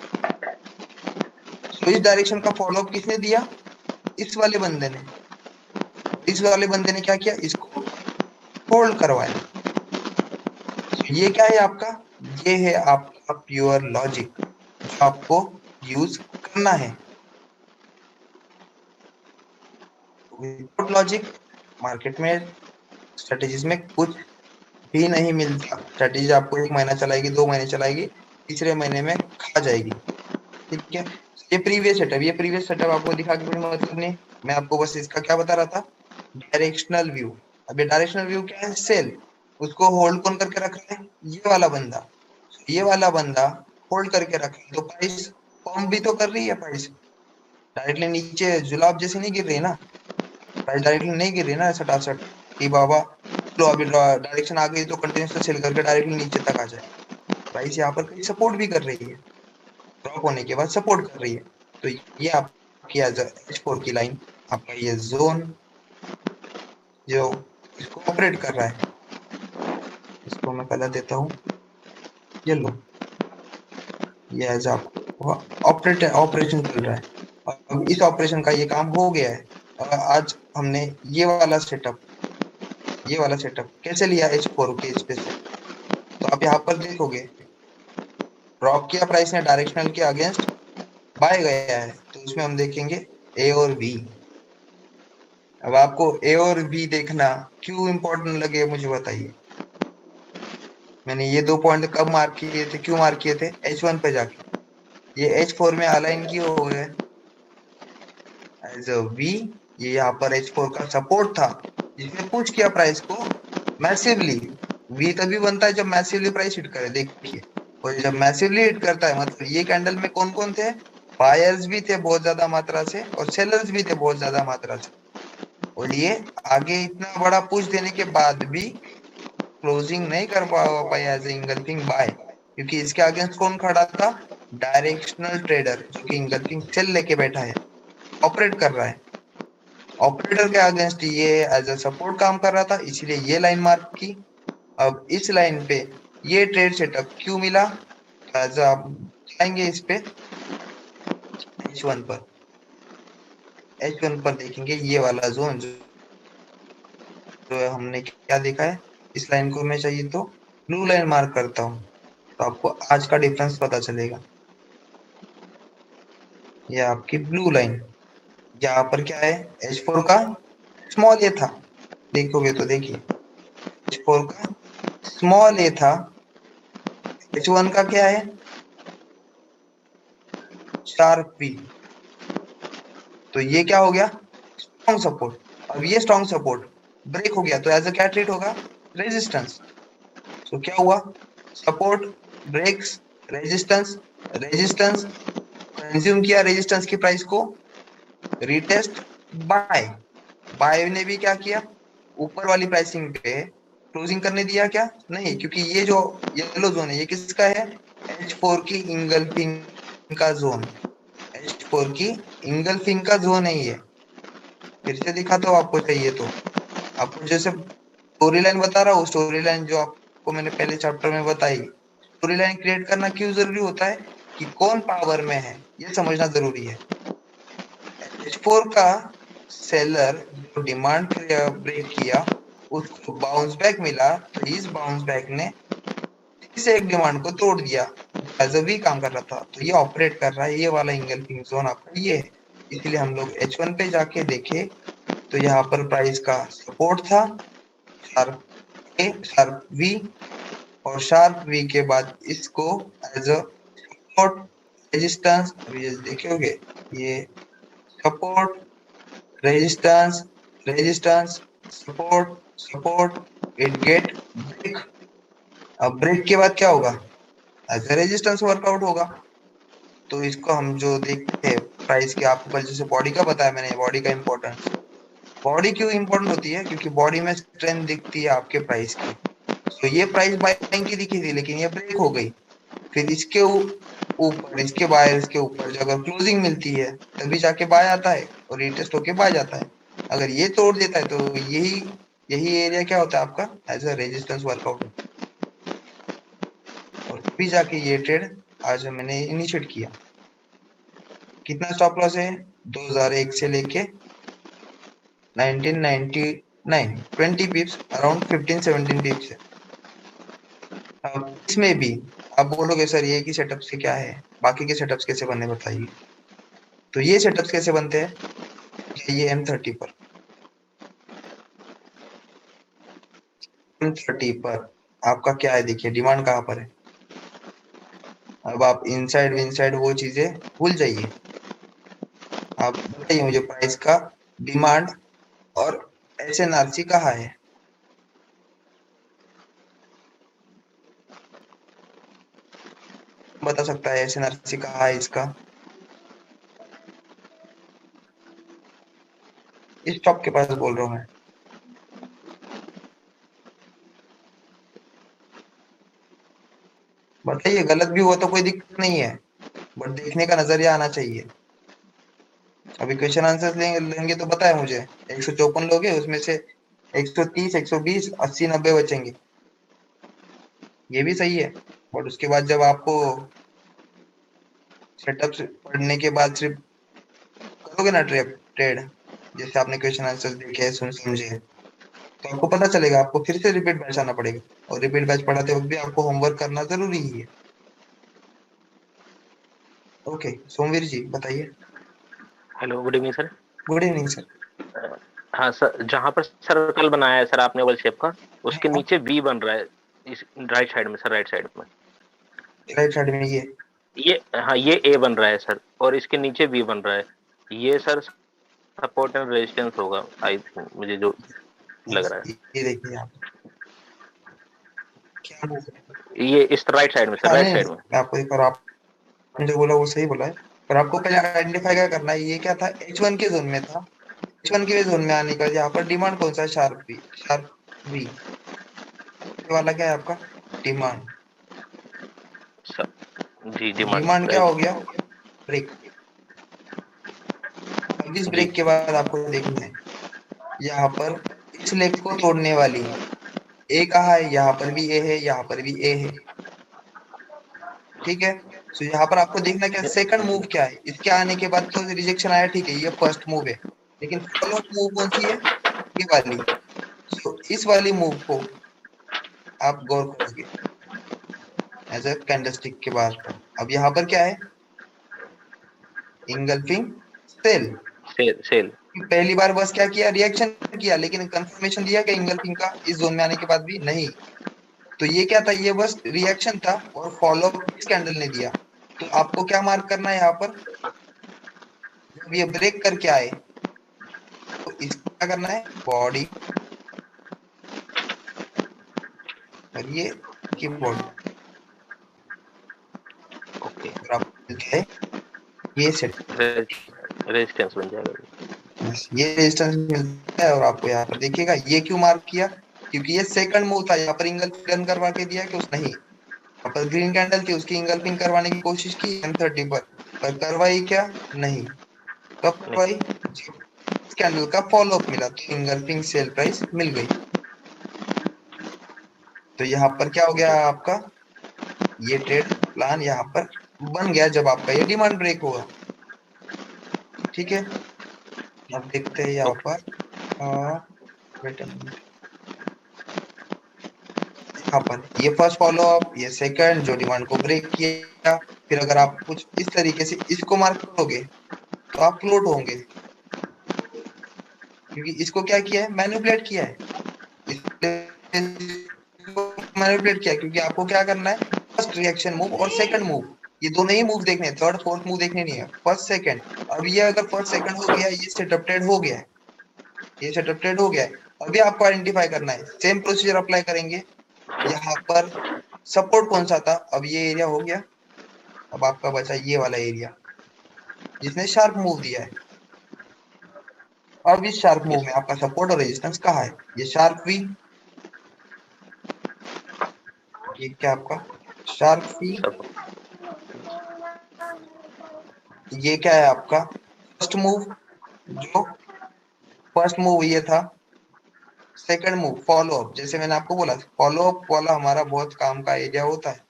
तो इस डायरेक्शन का फॉलोअप किसने दिया? इस वाले बंदे ने। इस वाले बंदे ने क्या किया? इसको होल्ड करवाया। तो ये क्या है आपका? ये है आपका प्योर लॉजिक जो आपको यूज करना है। विदाउट लॉजिक मार्केट में स्ट्रेटेजीज में कुछ भी नहीं मिलता। स्ट्रेटेजी आपको 1 महीना चलाएगी, 2 महीने चलाएगी, तीसरे महीने में खा जाएगी। ठीक है, ये प्रीवियस सेटअप, ये प्रीवियस सेटअप आपको दिखा के कोई मतलब नहीं, मैं आपको बस इसका क्या बता रहा था? Directional view. अब ये डायरेक्शनल व्यू क्या है? सेल। उसको होल्ड कौन करके रख रहा है? ये वाला बंदा। ये वाला बंदा होल्ड करके रखा है, तो प्राइस फॉर्म भी तो कर रही है। प्राइस डायरेक्टली नीचे जुलाब जैसे नहीं गिर रही ना, प्राइस डायरेक्टली नहीं गिर रही ना सटासट कि बाबा लो अभी डायरेक्शन आ गई तो कंटिन्यूस सेल करके डायरेक्टली नीचे तक आ जाए। प्राइस यहाँ पर कहीं सपोर्ट भी कर रही है, ड्रॉप होने के बाद सपोर्ट कर रही है। तो ये आपकी H4 की लाइन, आपका ये जोन जो इसको ऑपरेट कर रहा है, इसको मैं कलर देता हूँ येलो। ये एज आपको ऑपरेशन चल रहा है। अब इस ऑपरेशन का ये काम हो गया है। आज हमने ये वाला सेटअप कैसे लिया H4 के इस पे से, तो आप यहाँ पर देखोगे ड्रॉप किया प्राइस ने डायरेक्शनल के अगेंस्ट, बाय गया है, तो उसमें हम देखेंगे ए और बी। अब आपको ए और बी देखना क्यों इंपॉर्टेंट लगे मुझे बताइए। मैंने ये 2 पॉइंट कब मार्क किए थे, क्यों मार्क किए थे? H1 पे जाके। ये H4 में अलाइन क्यों हो गए एज अ वी? ये यहाँ पर H4 का सपोर्ट था जिसने पुश किया प्राइस को मैसिवली। वी तभी बनता है जब मैसिवली प्राइस हिट करे, देखिए। और जब मैसिवली हिट करता है मतलब ये कैंडल में कौन कौन थे? बायर्स भी थे बहुत ज्यादा मात्रा से, और सेलर्स भी थे बहुत ज्यादा मात्रा से। और ये आगे इतना बड़ा पुश देने के बाद भी क्लोजिंग नहीं कर पाया एज इंगल्फिंग बाय, क्योंकि इसके अगेंस्ट कौन खड़ा था? डायरेक्शनल ट्रेडर, जो कि इंगल्फिंग सेल लेके बैठा है, ऑपरेट कर रहा है। ऑपरेटर के अगेंस्ट ये एज अ सपोर्ट काम कर रहा था, इसीलिए ये लाइन मार्क की। अब इस लाइन पे ये ट्रेड सेटअप क्यों मिला? एज आप जाएंगे इस पे H1 पर, H1 पर देखेंगे ये वाला जोन जो हमने क्या देखा है। इस लाइन को मैं चाहिए तो ब्लू लाइन मार्क करता हूँ, तो आपको आज का डिफरेंस पता चलेगा। ये आपकी ब्लू लाइन, यहाँ पर क्या है? H4 का स्मॉल ए था, देखोगे तो देखिए H4 का स्मॉल ए था, H1 का क्या है? Sharp B. तो ये क्या हो गया? Strong support. अब ये स्ट्रॉन्ग सपोर्ट ब्रेक हो गया तो एज अ क्या ट्रीट होगा? रेजिस्टेंस। तो क्या हुआ? Support breaks, resistance, resistance consume किया, रेजिस्टेंस की प्राइस को रीटेस्ट बाय। बाय ने भी क्या किया? ऊपर वाली प्राइसिंग पे क्लोजिंग करने दिया क्या? नहीं, क्योंकि ये जो येलो जोन है ये किसका है? H4 की इंगल्फिंग का जोन। H4 की इंगल्फिंग का जोन है ये। फिर से दिखाता हूँ आपको चाहिए तो। आपको जैसे स्टोरी लाइन बता रहा हूँ, स्टोरी लाइन जो आपको मैंने पहले चैप्टर में बताई, स्टोरी लाइन क्रिएट करना क्यों जरूरी होता है? कि कौन पावर में है, ये समझना जरूरी है। H4 का सेलर जो डिमांड ब्रेक किया उसको बाउंस बैक मिला, तो इस बाउंस बैक ने फिर से एक डिमांड को तोड़ दिया, एज वी काम कर रहा था, तो ये ऑपरेट कर रहा है, ये वाला इंगल्फिंग जोन आपका ये है। इसलिए हम लोग H1 पे जाके देखे तो यहाँ पर प्राइस का सपोर्ट था, शार्प ए, शार्प वी, और शार्प वी के बाद इसको एज अ सपोर्ट, रेजिस्टेंस, अभी देखोगे ये support, resistance, resistance, support, support, it get break. अब ब्रेक के बाद क्या होगा, एज अ रेजिस्टेंस वर्कआउट होगा। तो इसको हम जो देखते हैं प्राइस के, आपको कल जैसे बॉडी का बताया मैंने, बॉडी का इंपॉर्टेंस। बॉडी क्यों इंपॉर्टेंट होती है, क्योंकि बॉडी में स्ट्रेंथ दिखती है आपके प्राइस की। तो ये प्राइस बाइंग की दिखी थी लेकिन ये ब्रेक हो गई, फिर इसके ऊपर इसके बाय, इसके ऊपर जब अगर क्लोजिंग मिलती है तभी जाके बाय आता है और रीटेस्ट होके बाय जाता है। अगर ये तोड़ देता है तो यही यही एरिया क्या होता है आपका, एज अ रेजिस्टेंस वर्कआउट, और तभी जाके ये ट्रेड आज मैंने इनिशिएट किया। कितना स्टॉप लॉस है, 2001 से लेके 1999, 20 पिप्स, अराउंड 15-17 पिप्स है। अब इसमें भी आप बोलोगे सर ये की सेटअप से क्या है, बाकी के सेटअप्स कैसे बने बताइए। तो ये सेटअप्स कैसे बनते हैं, ये M30 पर, M30 पर आपका क्या है, देखिए डिमांड कहाँ पर है। अब आप इनसाइड विनसाइड वो चीजें भूल जाइए, आप बताइए मुझे प्राइस का डिमांड और SNRC कहाँ है। बता सकता है SNRC कहाँ है इसका, इस टॉप के पास बोल रहा हूँ मैं। बताइए, गलत भी हुआ तो कोई दिक्कत नहीं है, बट देखने का नजरिया आना चाहिए। अभी क्वेश्चन आंसर लेंगे तो पता है मुझे 154 लोग हैं, उसमें से 130, 120, 80, 90 बचेंगे, ये भी सही है। बट उसके बाद जब आपको सेटअप पढ़ने के बाद सिर्फ करोगे ना ट्रेड, जैसे आपने क्वेश्चन आंसर देखे सुन समझे, तो आपको पता चलेगा, आपको फिर से रिपीट बैच आना पड़ेगा, और रिपीट बैच पढ़ाते वक्त भी आपको होमवर्क करना जरूरी ही है। ओके सोमवीर जी बताइए। Hello, good evening sir. Good evening sir. हाँ सर, जहाँ पर सर्कल बनाया है सर आपने ओवल शेप का, उसके हाँ, नीचे वी बन रहा है, इस राइट साइड में सर, राइट साइड में राइट साइड में ये, हाँ ये ए बन रहा है सर, और इसके नीचे वी बन रहा है, ये सर सपोर्ट एंड रेजिस्टेंस होगा, आई थिंक, मुझे जो लग रहा ये देखिए आप क्या बोल रहे हैं। है, ये इस राइट साइड में सर, हाँ राइट नहीं साइड नहीं, में। मैं आपको एक बार, आपने जो बोला वो सही बोला है, पर आपको पहले आइडेंटिफाई क्या करना है, ये क्या था, H1 के जोन में था। H1 के जोन में आने का यहाँ पर डिमांड कौन सा है, शार्प बी, शार्प बी वाला क्या है आपका डिमांड। सर जी, डिमांड डिमांड क्या हो राइट। गया, ब्रेक। अब इस जी ब्रेक के बाद आपको देखना है यहाँ पर इस लेग को तोड़ने वाली ए कहाँ है, यहाँ पर भी ए है, यहाँ पर भी ए है, ठीक है। तो यहाँ पर आपको देखना क्या, सेकंड मूव क्या है, इसके आने के बाद तो रिजेक्शन आया, ठीक है, ये फर्स्ट मूव है, लेकिन फॉलो मूव कौन सी है, ये वाली। तो इस वाली मूव को आप गौर करोगे एज अ कैंडलस्टिक के बाहर पर। अब यहाँ पर क्या है, इंगल्फिंग सेल। सेल। पहली बार बस क्या किया, रिएक्शन किया, लेकिन कंफर्मेशन दिया कि इंगल्फिंग का इस जोन में आने के बाद भी नहीं। तो ये क्या था, ये बस रिएक्शन था, और फॉलो इस कैंडल ने दिया। तो आपको क्या मार्क करना है यहाँ पर, जब ये ब्रेक करके आए तो इसको क्या करना है, बॉडी, और ये की बॉडी, ओके, और आप है ये सेट, रेजिस्टेंस बन जाएगा। ये रेजिस्टेंस मिलता है। और आपको यहाँ पर देखिएगा ये क्यों मार्क किया, क्योंकि ये सेकंड मूव था, यहाँ पर इंगल्फिंग करवा के दिया कि उस नहीं, यहाँ पर ग्रीन कैंडल थी, उसकी इंगल्फिंग करवाने की कोशिश की M30 पर करवाई क्या, नहीं। कब नहीं, करवाई, इस कैंडल का फॉलो अप मिला तो इंगल्फिंग सेल प्राइस मिल गई। तो यहाँ पर क्या हो गया जी आपका, ये ट्रेड प्लान यहाँ पर बन गया जब आपका ये डिमांड ब्रेक होगा। ठीक है, अब देखते हैं यहाँ ओके। पर। वेट अ मिनट, यहाँ पर ये फर्स्ट फॉलो अप, ये सेकंड जो डिमांड को ब्रेक किया। फिर अगर आप कुछ इस तरीके से इसको मार्क करोगे तो आप फ्लोट होंगे, क्योंकि इसको क्या किया है, मैनिपुलेट किया है। मैनिपुलेट किया क्योंकि आपको क्या करना है, फर्स्ट रिएक्शन मूव और सेकंड मूव, ये दोनों ही मूव देखने हैं, थर्ड फोर्थ मूव देखने नहीं है, फर्स्ट सेकंड। अब ये अगर फर्स्ट सेकंड हो गया, ये सेटअप ट्रेड हो गया है, ये सेटअप ट्रेड हो गया है। अभी आपको आइडेंटिफाई करना है, सेम प्रोसीजर अप्लाई करेंगे। यहाँ पर सपोर्ट कौन सा था, अब ये एरिया हो गया। अब आपका बचा ये वाला एरिया जिसने शार्प मूव दिया है। अब इस शार्प मूव यस में आपका सपोर्ट और रेजिस्टेंस कहाँ है, ये शार्प वी, ये क्या आपका शार्प वी, सर। ये क्या है आपका फर्स्ट मूव, जो फर्स्ट मूव ये था। सेकंड मूव फॉलो अप, जैसे मैंने आपको बोला फॉलो अप वाला हमारा बहुत काम का एरिया होता है।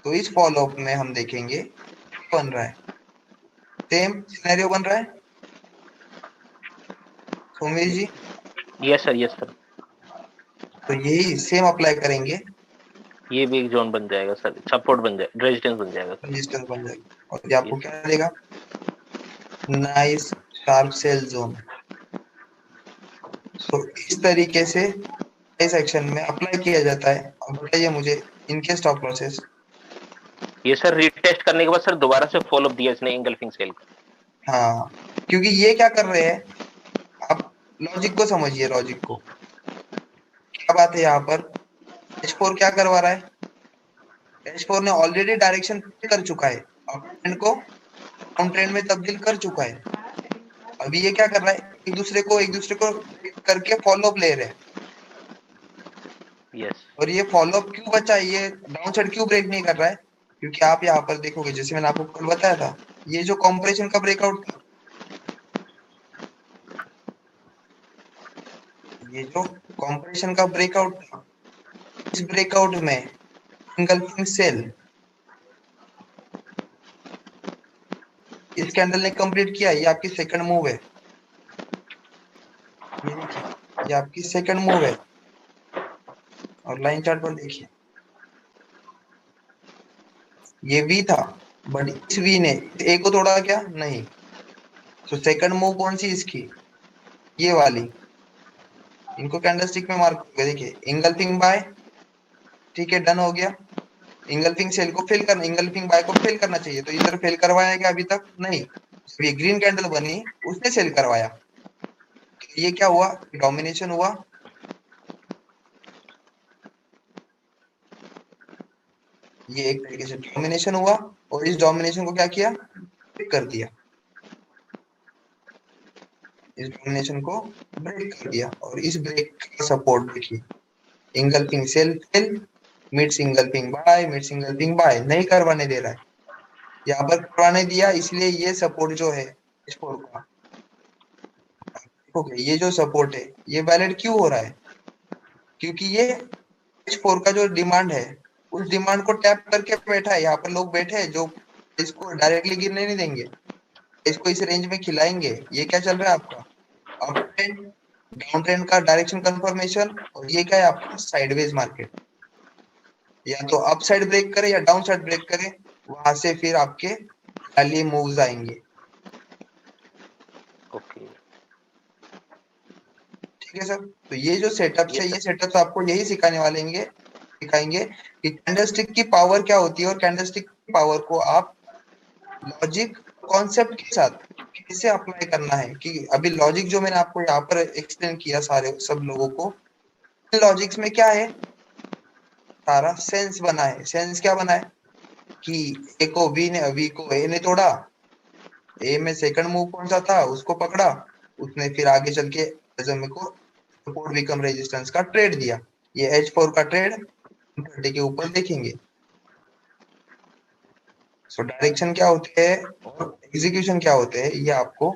तो इस फॉलो अप में हम देखेंगे बन रहा है, सेम सिनेरियो बन रहा है Somesh ji. Yes sir, yes sir. तो यही सेम अप्लाई करेंगे, ये भी एक जोन बन जाएगा सर, सपोर्ट बन जाएगा, रेजिस्टेंस बन जाएगा सर। रेजिस्टेंस बन जाएगा, और ये आपको यस क्या देगा, नाइस शार्प सेल जोन। सो इस तरीके से इस सेक्शन में अप्लाई किया जाता है। अब बताइए मुझे इनके स्टॉप लॉसेस। ये सर रीटेस्ट करने के बाद सर दोबारा से फॉलो अप दिया इसने इंगल्फिंग सेल का। हाँ, क्योंकि ये क्या कर रहे हैं, आप लॉजिक को समझिए, लॉजिक को। क्या बात है यहाँ पर, H4 क्या करवा रहा है, H4 ने ऑलरेडी डायरेक्शन कर चुका है, अप ट्रेंड को डाउन ट्रेंड में तब्दील कर चुका है। अभी ये क्या कर रहा है, एक दूसरे को करके फॉलो अप ले रहे हैं। यस। और ये फॉलो अप क्यों बचा है, ये डाउन साइड क्यों ब्रेक नहीं कर रहा है, क्योंकि आप यहाँ पर देखोगे, जैसे मैंने आपको कल बताया था, ये जो कॉम्प्रेशन का ब्रेकआउट था, ये जो कॉम्प्रेशन का ब्रेकआउट था, इस ब्रेकआउट में इंगल्फिंग सेल इस कैंडल ने कंप्लीट किया, ये आपकी सेकंड मूव है। ये देखिए, ये आपकी सेकंड मूव है, और लाइन चार्ट पर देखिए, ये वी था, बट इस वी ने ए को तोड़ा क्या, नहीं। तो सेकंड मूव कौन सी इसकी, ये वाली। इनको कैंडलस्टिक में मार्क करके देखिए, इंगल्फिंग बाय, ठीक है, डन हो गया। इंगल्फिंग सेल को फिल करना, इंगल्फिंग बाय को फिल करना चाहिए, तो इधर फिल करवाया क्या अभी तक, नहीं। ये ग्रीन कैंडल बनी, उसने सेल करवाया, तो ये क्या हुआ, डोमिनेशन हुआ। ये एक तरीके से डोमिनेशन हुआ, और इस डोमिनेशन को क्या किया, ब्रेक कर दिया, इस डोमिनेशन को ब्रेक कर दिया। और इस ब्रेक का सपोर्ट देखिए, engulfing sell fill, mid engulfing buy, mid engulfing buy, नहीं करवाने दे रहा है, यहाँ पर करवाने दिया, इसलिए ये सपोर्ट जो है H4 का, देखोगे ये जो सपोर्ट है ये वैलिड क्यों हो रहा है, क्योंकि ये H4 का जो डिमांड है, उस डिमांड को टैप करके बैठा है। यहाँ पर लोग बैठे हैं जो इसको डायरेक्टली गिरने नहीं देंगे, इसको इस रेंज में खिलाएंगे। ये क्या चल रहा है आपका, अप ट्रेंड, डाउन ट्रेंड का डायरेक्शन कंफर्मेशन, और ये क्या है आपका साइडवेज मार्केट, या तो अप साइड ब्रेक करे या डाउन साइड ब्रेक करे, वहां से फिर आपके रैली मूव्स आएंगे। ओके। ठीक है सर, तो ये जो सेटअप्स है, यस ये सर। सेटअप्स आपको यही सिखाने वाले हैं, सिखाएंगे कि कैंडलस्टिक की पावर क्या होती है, और कैंडलस्टिक की पावर को आप लॉजिक कॉन्सेप्ट के साथ कैसे अप्लाई करना है। कि अभी लॉजिक जो मैंने आपको यहाँ पर एक्सप्लेन किया सारे सब लोगों को, लॉजिक्स में क्या है, सारा सेंस बना है। सेंस क्या बना है कि ए को वी ने, वी को ए ने तोड़ा, ए में सेकंड मूव कौन सा था, उसको पकड़ा, उसने फिर आगे चल के मेरे को सपोर्ट बिकम रेजिस्टेंस का ट्रेड दिया। ये H4 का ट्रेड 30 के ऊपर देखेंगे। सो डायरेक्शन क्या होते हैं और एग्जीक्यूशन क्या होते हैं, ये आपको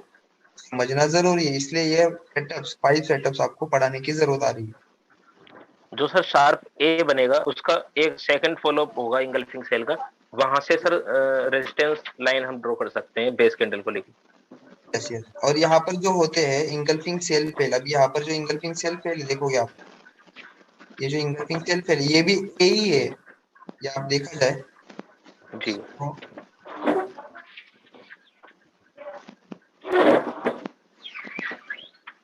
समझना जरूरी है, इसलिए ये सेटअप्स 5 सेटअप्स आपको पढ़ाने की जरूरत आ रही है। जो सर शार्प ए बनेगा उसका एक सेकंड फॉलो अप होगा इंगल्फिंग सेल का, वहां से सर रेजिस्टेंस लाइन हम ड्रॉ कर सकते हैं बेस कैंडल को लेकर। Yes yes. और यहाँ पर जो होते हैं इंगल्फिंग सेल फेल, अभी यहाँ पर जो इंगल्फिंग सेल फेल देखोगे आप, ये जो इंगल्फिंग सेल फेल ये भी ए ही है, ये आप देखा जाए जी तो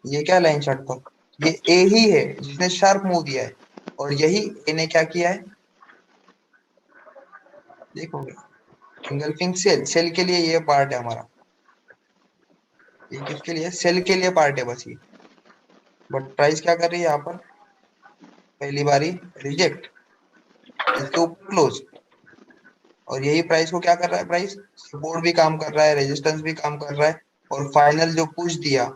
ये क्या लाइन चार्ट था, ये ए ही है जिसने शार्प मूव दिया है, और यही ए ने क्या किया है देखोगे, इंगल्फिंग सेल, सेल के लिए ये पार्ट है हमारा, ये किसके लिए, सेल के लिए पार्ट है बस ये। बट प्राइस क्या कर रही है यहाँ पर, पहली बारी रिजेक्ट, इसके ऊपर क्लोज, और यही प्राइस को क्या कर रहा है, प्राइस सपोर्ट भी काम कर रहा है, रेजिस्टेंस भी काम कर रहा है, और फाइनल जो पुश दिया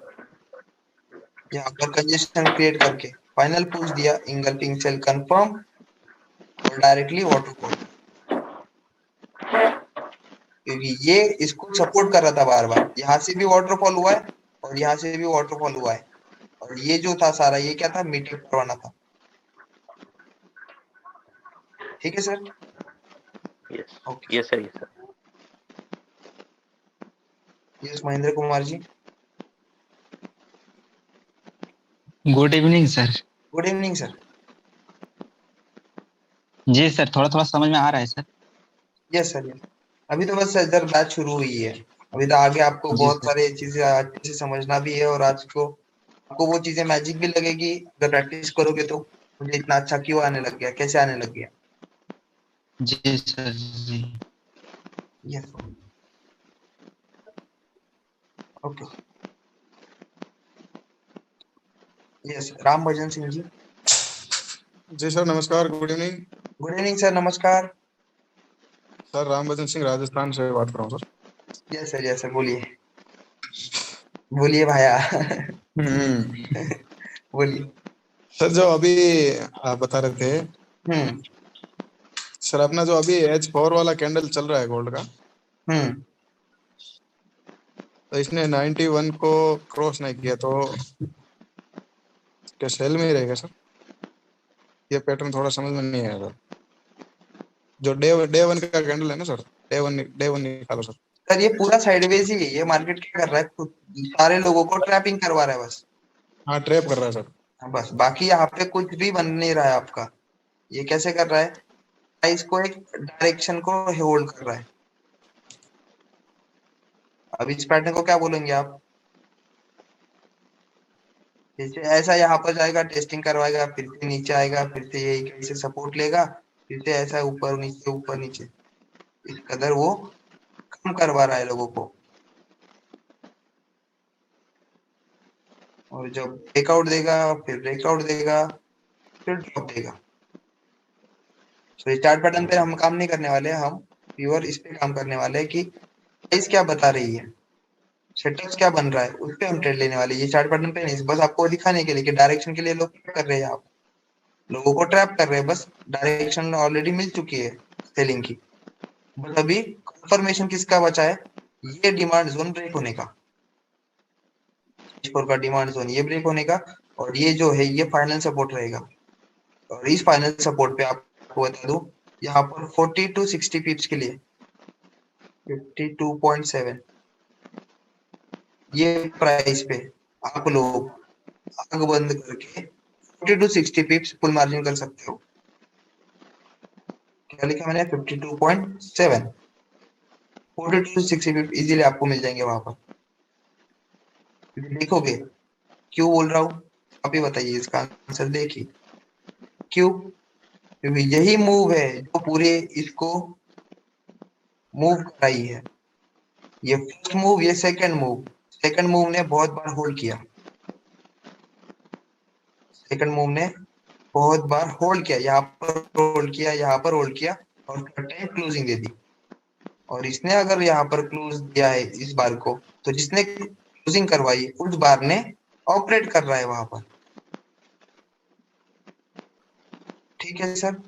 यहाँ पर कंजेशन क्रिएट करके, फाइनल पुश दिया, इंगल्फिंग सेल कंफर्म और डायरेक्टली वाटरफॉल, क्योंकि ये इसको सपोर्ट कर रहा था बार बार, यहाँ से भी वाटरफॉल हुआ है और यहाँ से भी वाटरफॉल हुआ है, और ये जो था सारा ये क्या था, मीटिंग करवाना था। ठीक है sir. Yes okay. Yes sir yes sir. Yes Mahendra Kumar ji. Good evening sir. Good evening sir. जी सर, थोड़ा थोड़ा समझ में आ रहा है सर। Yes sir yes. अभी तो बस इधर बैच शुरू हुई है, अभी तो आगे आपको जी बहुत सर। सारे चीजें अच्छे से समझना भी है, और आज को आपको वो चीजें मैजिक भी लगेगी अगर प्रैक्टिस करोगे तो, मुझे इतना अच्छा क्यों आने लग गया, कैसे आने लग गया। जी सर। जी। Yes okay. Yes Ram Bhajan Singh ji. जी सर नमस्कार, good evening. Good evening sir, नमस्कार। सर राम भजन सिंह राजस्थान से बात कर रहा हूँ सर। यस सर बोलिए, बोलिए भाया। हम्म। बोलिए। सर जो अभी आप बता रहे थे, हम्म सर अपना जो अभी H4 वाला कैंडल चल रहा है गोल्ड का, हम्म। तो इसने 91 को क्रॉस नहीं किया, तो क्या सेल में ही रहेगा सर? ये पैटर्न थोड़ा समझ में नहीं आया सर। जो डे वन का कैंडल है ना सर, डे वन निकालो सर। सर ये पूरा साइडवेज ही है, ये मार्केट क्या कर रहा है, खुद सारे लोगों को ट्रैपिंग करवा रहा है बस। हाँ ट्रैप कर रहा है सर। हाँ, बस बाकी यहाँ पे कुछ भी बन नहीं रहा है आपका। ये कैसे कर रहा है, प्राइस को एक डायरेक्शन को होल्ड कर रहा है। अब इस पैटर्न को क्या बोलेंगे आप, जैसे ऐसा यहाँ पर जाएगा, टेस्टिंग करवाएगा, फिर से नीचे आएगा, फिर से यही कहीं से सपोर्ट लेगा, फिर से ऐसा ऊपर नीचे, इस कदर वो कम करवा रहा है लोगों को, और जब ब्रेकआउट देगा, फिर ब्रेकआउट देगा, फिर ड्रॉप देगा। तो ये चार्ट पैटर्न पे हम काम नहीं करने वाले, हम प्योर इस पे काम करने वाले हैं कि प्राइस क्या बता रही है, सेटअप्स क्या बन रहा है, उस पे हम ट्रेड लेने वाले हैं। ये चार्ट पैटर्न पे नहीं, बस आपको दिखाने के लिए कि डायरेक्शन के लिए लोग क्या कर रहे हैं, आप लोगों को ट्रैप कर रहे हैं, बस डायरेक्शन ऑलरेडी मिल चुकी है सेलिंग की, बस अभी कंफर्मेशन किसका बचा है, ये डिमांड जोन ब्रेक होने का, स्कोर का डिमांड जोन ये ब्रेक होने का, और ये जो है ये फाइनल सपोर्ट रहेगा। और इस फाइनल सपोर्ट पे आपको बता दूं, यहाँ पर 40 टू 60 पिप्स के लिए 52.7, ये प्राइस पे आप लोग आग बंद करके 40 टू 60 पिप्स फुल मार्जिन कर सकते हो। क्या लिखा मैंने, 52.7, 40 टू 60 पिप्स इजीली आपको मिल जाएंगे वहां पर। देखोगे क्यों बोल रहा हूँ, आप ही बताइए इसका आंसर, देखिए क्यों, क्योंकि यही मूव है जो पूरे इसको मूव कराई है। ये फर्स्ट मूव, ये सेकंड मूव ने बहुत बार होल्ड किया, सेकंड मूव ने बहुत बार होल्ड किया, यहाँ पर होल्ड किया, यहाँ पर होल्ड किया, और टाइम क्लोजिंग दे दी। और इसने अगर यहाँ पर क्लोज दिया है इस बार को, तो जिसने क्लोजिंग करवाई उस बार ने ऑपरेट कर रहा है वहां पर। ठीक है सर।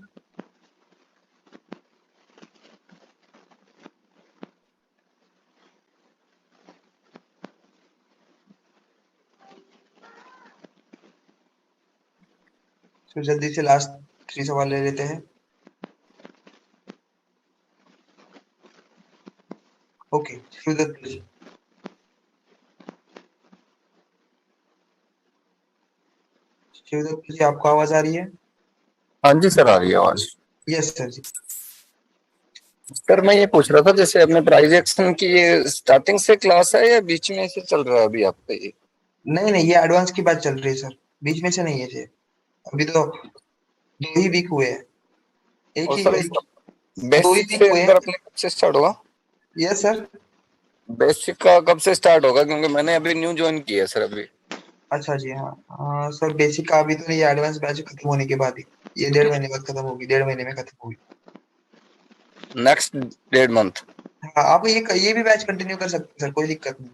तो जल्दी से लास्ट 3 सवाल ले लेते हैं। Okay, Shivdutt please. शिवदत्त जी, आपको आवाज आ रही है? हाँ जी सर, आ रही है आवाज। यस सर जी। सर मैं ये पूछ रहा था, जैसे अपने प्राइज एक्शन की ये स्टार्टिंग से क्लास है या बीच में से चल रहा है अभी आपका ये? नहीं नहीं, ये एडवांस की बात चल रही है सर, बीच में से नहीं है ये। अभी तो 2 ही वीक हुए हैं। और सर एक, इसका 2 ही बेसिक वीक से हुए अगर हैं। अपने कब से स्टार्ट होगा? Yes sir. बेसिक का कब से स्टार्ट होगा, क्योंकि मैंने अभी न्यू ज्वाइन किया है सर अभी। अच्छा जी, हाँ सर, बेसिक का अभी तो नहीं, एडवांस बैच खत्म होने के बाद ही, ये 1.5 महीने बाद खत्म होगी, 1.5 महीने में खत्म होगी। Next 1.5 month? हाँ, आप ये भी बैच कंटिन्यू कर सकते हैं सर, कोई दिक्कत नहीं।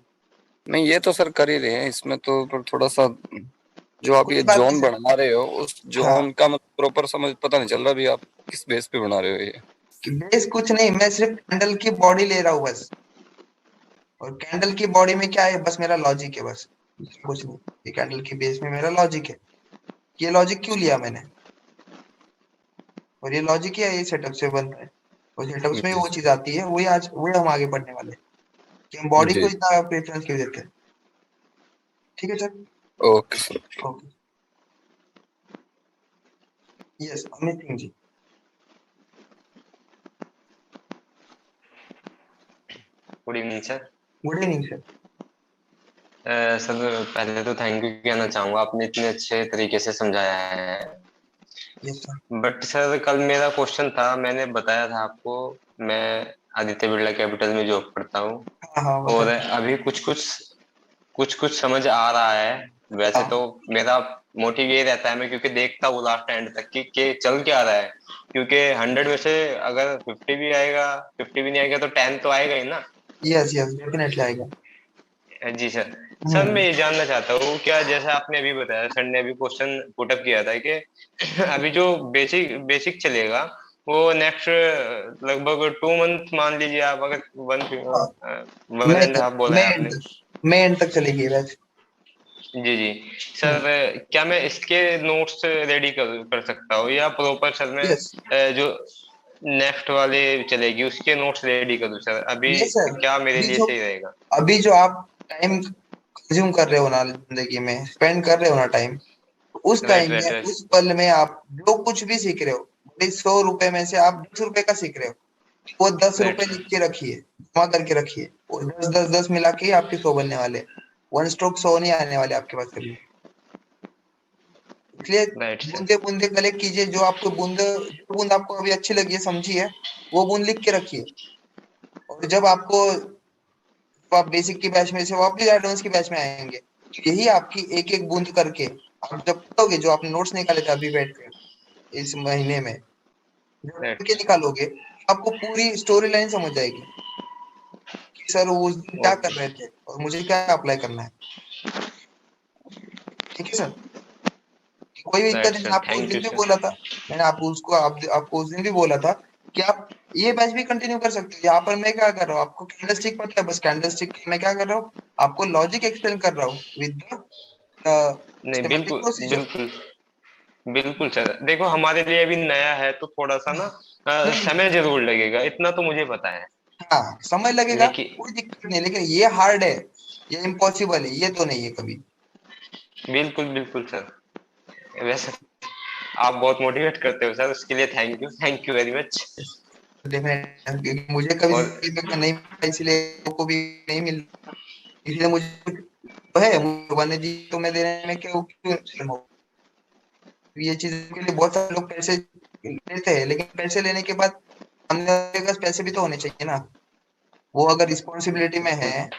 नहीं ये तो सर कर ही रहे हैं, इसमें तो पर थोड़ा सा जो आप कोई ये बात नहीं जोन सर। बना रहे हो उस हाँ, जोन का मतलब प्रॉपर समझ पता नहीं चल रहा अभी, आप किस बेस पे बना रहे हो ये? कि बेस कुछ नहीं, मैं सिर्फ कैंडल की बॉडी ले रहा हूँ बस। और कैंडल की बॉडी में क्या है, बस मेरा लॉजिक है बस, कुछ नहीं। ये कैंडल की बेस में मेरा लॉजिक है। ये लॉजिक क्यों लिया मैंने, और ये लॉजिक ही है, ये सेटअप से बन रहा है। और सेटअप्स में जी वो चीज आती है, वही आज वही हम आगे बढ़ने वाले हैं, कि हम बॉडी को जी। इतना प्रेफरेंस क्यों देते हैं। ठीक है sir. Okay sir. Okay. Yes, Amit Singh ji. Good evening sir. Good evening sir. Sir पहले तो थैंक यू कहना चाहूंगा, आपने इतने अच्छे तरीके से समझाया है। Yes sir. बट सर कल मेरा क्वेश्चन था, मैंने बताया था आपको, मैं आदित्य बिरला कैपिटल में जॉब करता हूँ। हाँ हाँ, और बताइए। अभी कुछ कुछ समझ आ रहा है। वैसे तो हाँ। मेरा मोटिव ये रहता है, मैं क्योंकि देखता हूँ लास्ट एंड तक कि चल क्या रहा है। क्योंकि 100 में से अगर 50 भी आएगा, 50 भी नहीं आएगा, तो 10 तो आएगा ही ना। यस यस, डेफिनेटली आएगा। जी सर। सर हम्म। मैं ये जानना चाहता हूँ, क्या जैसे आपने अभी बताया, सर ने अभी क्वेश्चन पुटअप किया था कि अभी जो बेसिक बेसिक चलेगा वो नेक्स्ट लगभग 2 मंथ मान लीजिए आप, अगर वन हाँ, 1.5 बोला मैं है एंड आपने। तक, मैं एंड तक चलेगी बैच। जी जी। सर क्या मैं इसके नोट्स रेडी कर सकता हूँ, या प्रॉपर सर मैं यस। जो नेक्स्ट वाले चलेगी उसके नोट्स रेडी करूँ सर अभी? Yes sir. क्या मेरे अभी लिए जो सही रहेगा? अभी जो आप टाइम कंज्यूम कर रहे हो ना, जिंदगी में स्पेंड कर रहे हो ना टाइम, उस राइट टाइम राइट में, राइट। उस पल में आप जो कुछ भी सीख रहे हो, भले 100 रुपए में से आप 10 रुपए का सीख रहे हो, वो 10 रुपए राइट लिख के रखिए, जमा करके रखिए। वो 10 10 10 मिला के ही आपके 100 बनने वाले। वन स्ट्रोक 100 नहीं आने वाले आपके पास कभी। इसलिए राइट सर। बूंदे बूंदे कलेक्ट कीजिए, जो आपको जो बूंद आपको अभी अच्छी लगी है, समझी है, वो बूंद लिख के रखिए। और जब आप बेसिक की बैच में से वापस एडवांस की बैच में आएंगे, यही आपकी एक एक बूंद करके आप जब पढ़ोगे, जो आपने नोट्स निकाले थे अभी बैठ कर इस महीने में, जब पढ़ राइट के निकालोगे, आपको पूरी स्टोरी लाइन समझ जाएगी कि सर वो उस दिन क्या कर ओके। रहे थे और मुझे क्या अप्लाई करना है। ठीक है सर। कोई भी दिक्कत राइट नहीं, सर, आपको उस थैंक दिन यू भी सर। बोला था, मैंने आपको उस दिन भी बोला था कि आप ये बैच भी कंटिन्यू कर सकते हो। यहाँ पर मैं क्या कर रहा हूँ, आपको कैंडल स्टिक पता है, बस कैंडल स्टिक मैं क्या कर रहा हूँ, आपको लॉजिक एक्सप्लेन कर रहा हूँ विद द नहीं सिस्टमैटिक बिल्कुल प्रोसीजर। बिल्कुल। बिल्कुल सर, देखो हमारे लिए अभी नया है तो थोड़ा सा ना नहीं समय जरूर लगेगा, इतना तो मुझे पता है। हाँ, समय लगेगा, लेकिन कोई दिक्कत नहीं, लेकिन ये हार्ड है, ये इम्पॉसिबल है, ये तो नहीं है कभी। बिल्कुल बिल्कुल सर। वैसे आप बहुत मोटिवेट करते हो सर, उसके लिए thank you very much. Definitely मुझे कभी और फीडबैक नहीं मिला, इसलिए लोगों को भी नहीं मिल, इसलिए मुझे तो है, भगवान ने जी तो मैं देने में क्यों क्यों शर्म हो। ये चीज के लिए बहुत सारे लोग पैसे लेते हैं, लेकिन पैसे लेने के बाद सामने वाले के पास पैसे भी तो होने चाहिए ना। वो अगर रिस्पॉन्सिबिलिटी में है,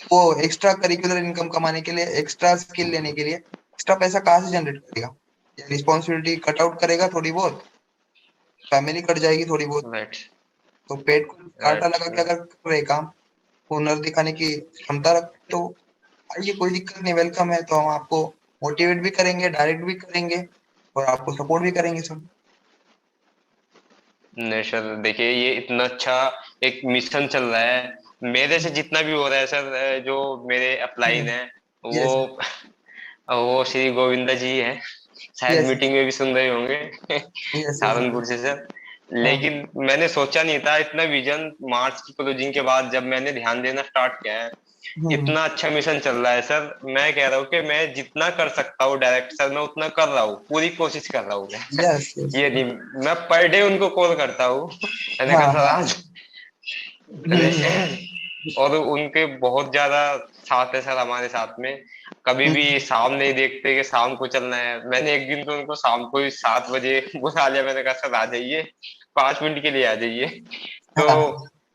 वो एक्स्ट्रा करिकुलर इनकम कमाने के लिए, एक्स्ट्रा स्किल लेने के लिए एक्स्ट्रा पैसा कहाँ से जनरेट करेगा? या रिस्पॉन्सिबिलिटी कट आउट करेगा थोड़ी बहुत, फैमिली कट जाएगी थोड़ी बहुत। राइट तो पेट को कांटा राइट। लगा के अगर कर रहे काम, हुनर दिखाने की क्षमता रखते, तो आइए, कोई दिक्कत नहीं, वेलकम है। तो हम आपको मोटिवेट भी करेंगे, डायरेक्ट भी करेंगे, और आपको सपोर्ट भी करेंगे सब। नहीं सर, देखिए ये इतना अच्छा एक मिशन चल रहा है, मेरे से जितना भी हो रहा है सर, जो मेरे अपलाइन है वो यस वो श्री गोविंदा जी है, शायद यस मीटिंग में भी सुन रहे होंगे यस यस। सहारनपुर से सर। लेकिन मैंने सोचा नहीं था इतना विजन मार्च की क्लोजिंग के बाद जब मैंने ध्यान देना स्टार्ट किया है। हम्म। इतना अच्छा मिशन चल रहा है सर, मैं कह रहा हूँ कि मैं जितना कर सकता हूँ डायरेक्ट सर मैं उतना कर रहा हूँ, पूरी कोशिश कर रहा हूँ मैं। Yes yes. ये नहीं, मैं पर डे उनको कॉल करता हूँ, मैंने हाँ कहा सर हाँ। आज हम्म। और उनके बहुत ज्यादा साथ है सर हमारे साथ में। कभी भी हम्म। शाम नहीं देखते कि शाम को चलना है। मैंने एक दिन तो उनको शाम को ही 7 बजे बुला लिया, मैंने कहा सर आ जाइए, 5 मिनट के लिए आ जाइए। तो हाँ।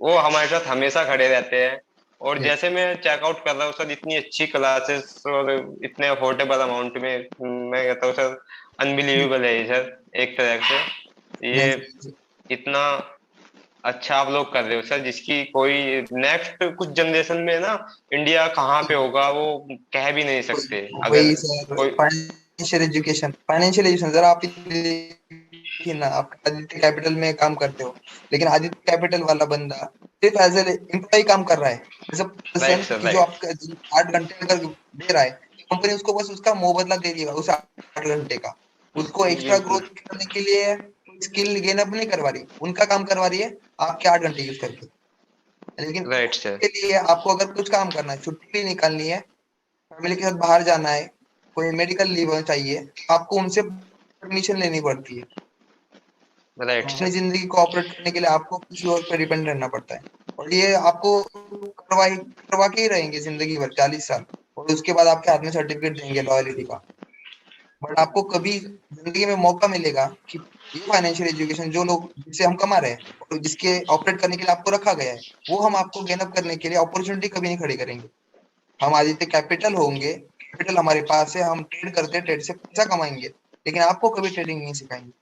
वो हमारे साथ हमेशा खड़े रहते हैं। और यस। जैसे मैं चेकआउट कर रहा हूँ सर, इतनी अच्छी क्लासेस और इतने अफोर्डेबल अमाउंट में, मैं कहता हूँ सर अनबिलीवेबल है ये सर, एक तरह से ये यस। इतना अच्छा आप लोग कर रहे हो सर, जिसकी कोई नेक्स्ट कुछ जनरेशन में ना इंडिया कहाँ पे होगा वो कह भी नहीं सकते अगर वही सर, कोई। फाइनेंशियल एजुकेशन सर, आप देखिए ना, आप आदित्य कैपिटल में काम करते हो, लेकिन आदित्य कैपिटल वाला बंदा सिर्फ एज ए एम्प्लॉय काम कर रहा है, as a right person, sir, कि जो राइट। आपका 8 घंटे अगर दे रहा है, कंपनी उसको बस उसका मुआवजा दे देगा उस 8 घंटे का। उसको एक्स्ट्रा बिल्कुल। ग्रोथ करने के लिए स्किल गेन अप नहीं करवा रही, उनका काम करवा रही है आपके 8 घंटे यूज करके। लेकिन राइट सर। उसके लिए आपको अगर कुछ काम करना है, छुट्टी भी निकालनी है, फैमिली के साथ बाहर जाना है, कोई मेडिकल लीव चाहिए, आपको उनसे परमिशन लेनी पड़ती है। राइट अपनी सर। जिंदगी को ऑपरेट करने के लिए आपको किसी और पे डिपेंड रहना पड़ता है, और ये आपको करवा के ही रहेंगे जिंदगी भर, 40 साल, और उसके बाद आपके हाथ में सर्टिफिकेट देंगे लॉयलिटी का। बट आपको कभी जिंदगी में मौका मिलेगा कि ये फाइनेंशियल एजुकेशन जो लोग जिससे हम कमा रहे हैं और जिसके ऑपरेट करने के लिए आपको रखा गया है, वो हम आपको गेन अप करने के लिए अपॉर्चुनिटी कभी नहीं खड़ी करेंगे। हम आदित्य कैपिटल होंगे, कैपिटल हमारे पास है, हम ट्रेड करते हैं, ट्रेड से पैसा कमाएंगे, लेकिन आपको कभी ट्रेडिंग नहीं सिखाएंगे।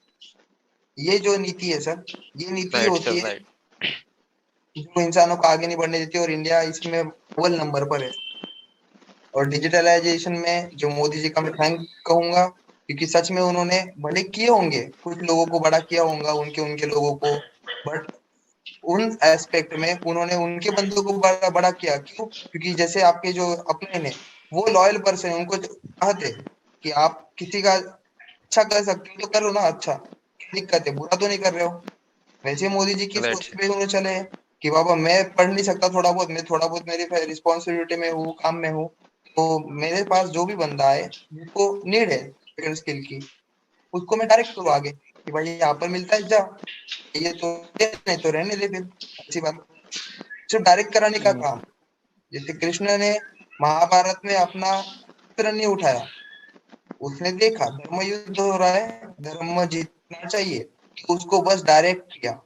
ये जो नीति है सर, ये नीति राइट होती सर। है राइट। जो इंसानों को आगे नहीं बढ़ने देती, और इंडिया इसमें अव्वल नंबर पर है। और डिजिटलाइजेशन में जो मोदी जी का मैं थैंक कहूंगा, क्योंकि सच में उन्होंने भले किए होंगे, कुछ लोगों को बड़ा किया होगा, उनके उनके लोगों को, बट उन एस्पेक्ट में उन्होंने उनके बंदों को बड़ा बड़ा किया। क्यों? क्योंकि जैसे आपके जो अपलाइन है, वो लॉयल पर्सन है, उनको चाहते हैं कि आप किसी का अच्छा कर सकते हो तो करो ना, अच्छा, क्या दिक्कत है, बुरा तो नहीं कर रहे हो। वैसे मोदी जी की राइट सोच सर। पे उन्होंने चले हैं कि बाबा मैं पढ़ नहीं सकता, थोड़ा बहुत मैं, थोड़ा बहुत मेरी रिस्पॉन्सिबिलिटी में हूँ, काम में हूँ, तो मेरे पास जो भी बंदा है जिसको नीड है स्किल की, उसको मैं डायरेक्ट करूँ आगे कि भाई यहाँ पर मिलता है जा, ये तो दे, नहीं तो रहने दे, फिर अच्छी बात। सिर्फ डायरेक्ट कराने का काम। जैसे कृष्ण ने महाभारत में अपना अस्त्र नहीं उठाया, उसने देखा धर्म युद्ध हो रहा है, धर्म जीतना चाहिए, तो उसको बस डायरेक्ट किया।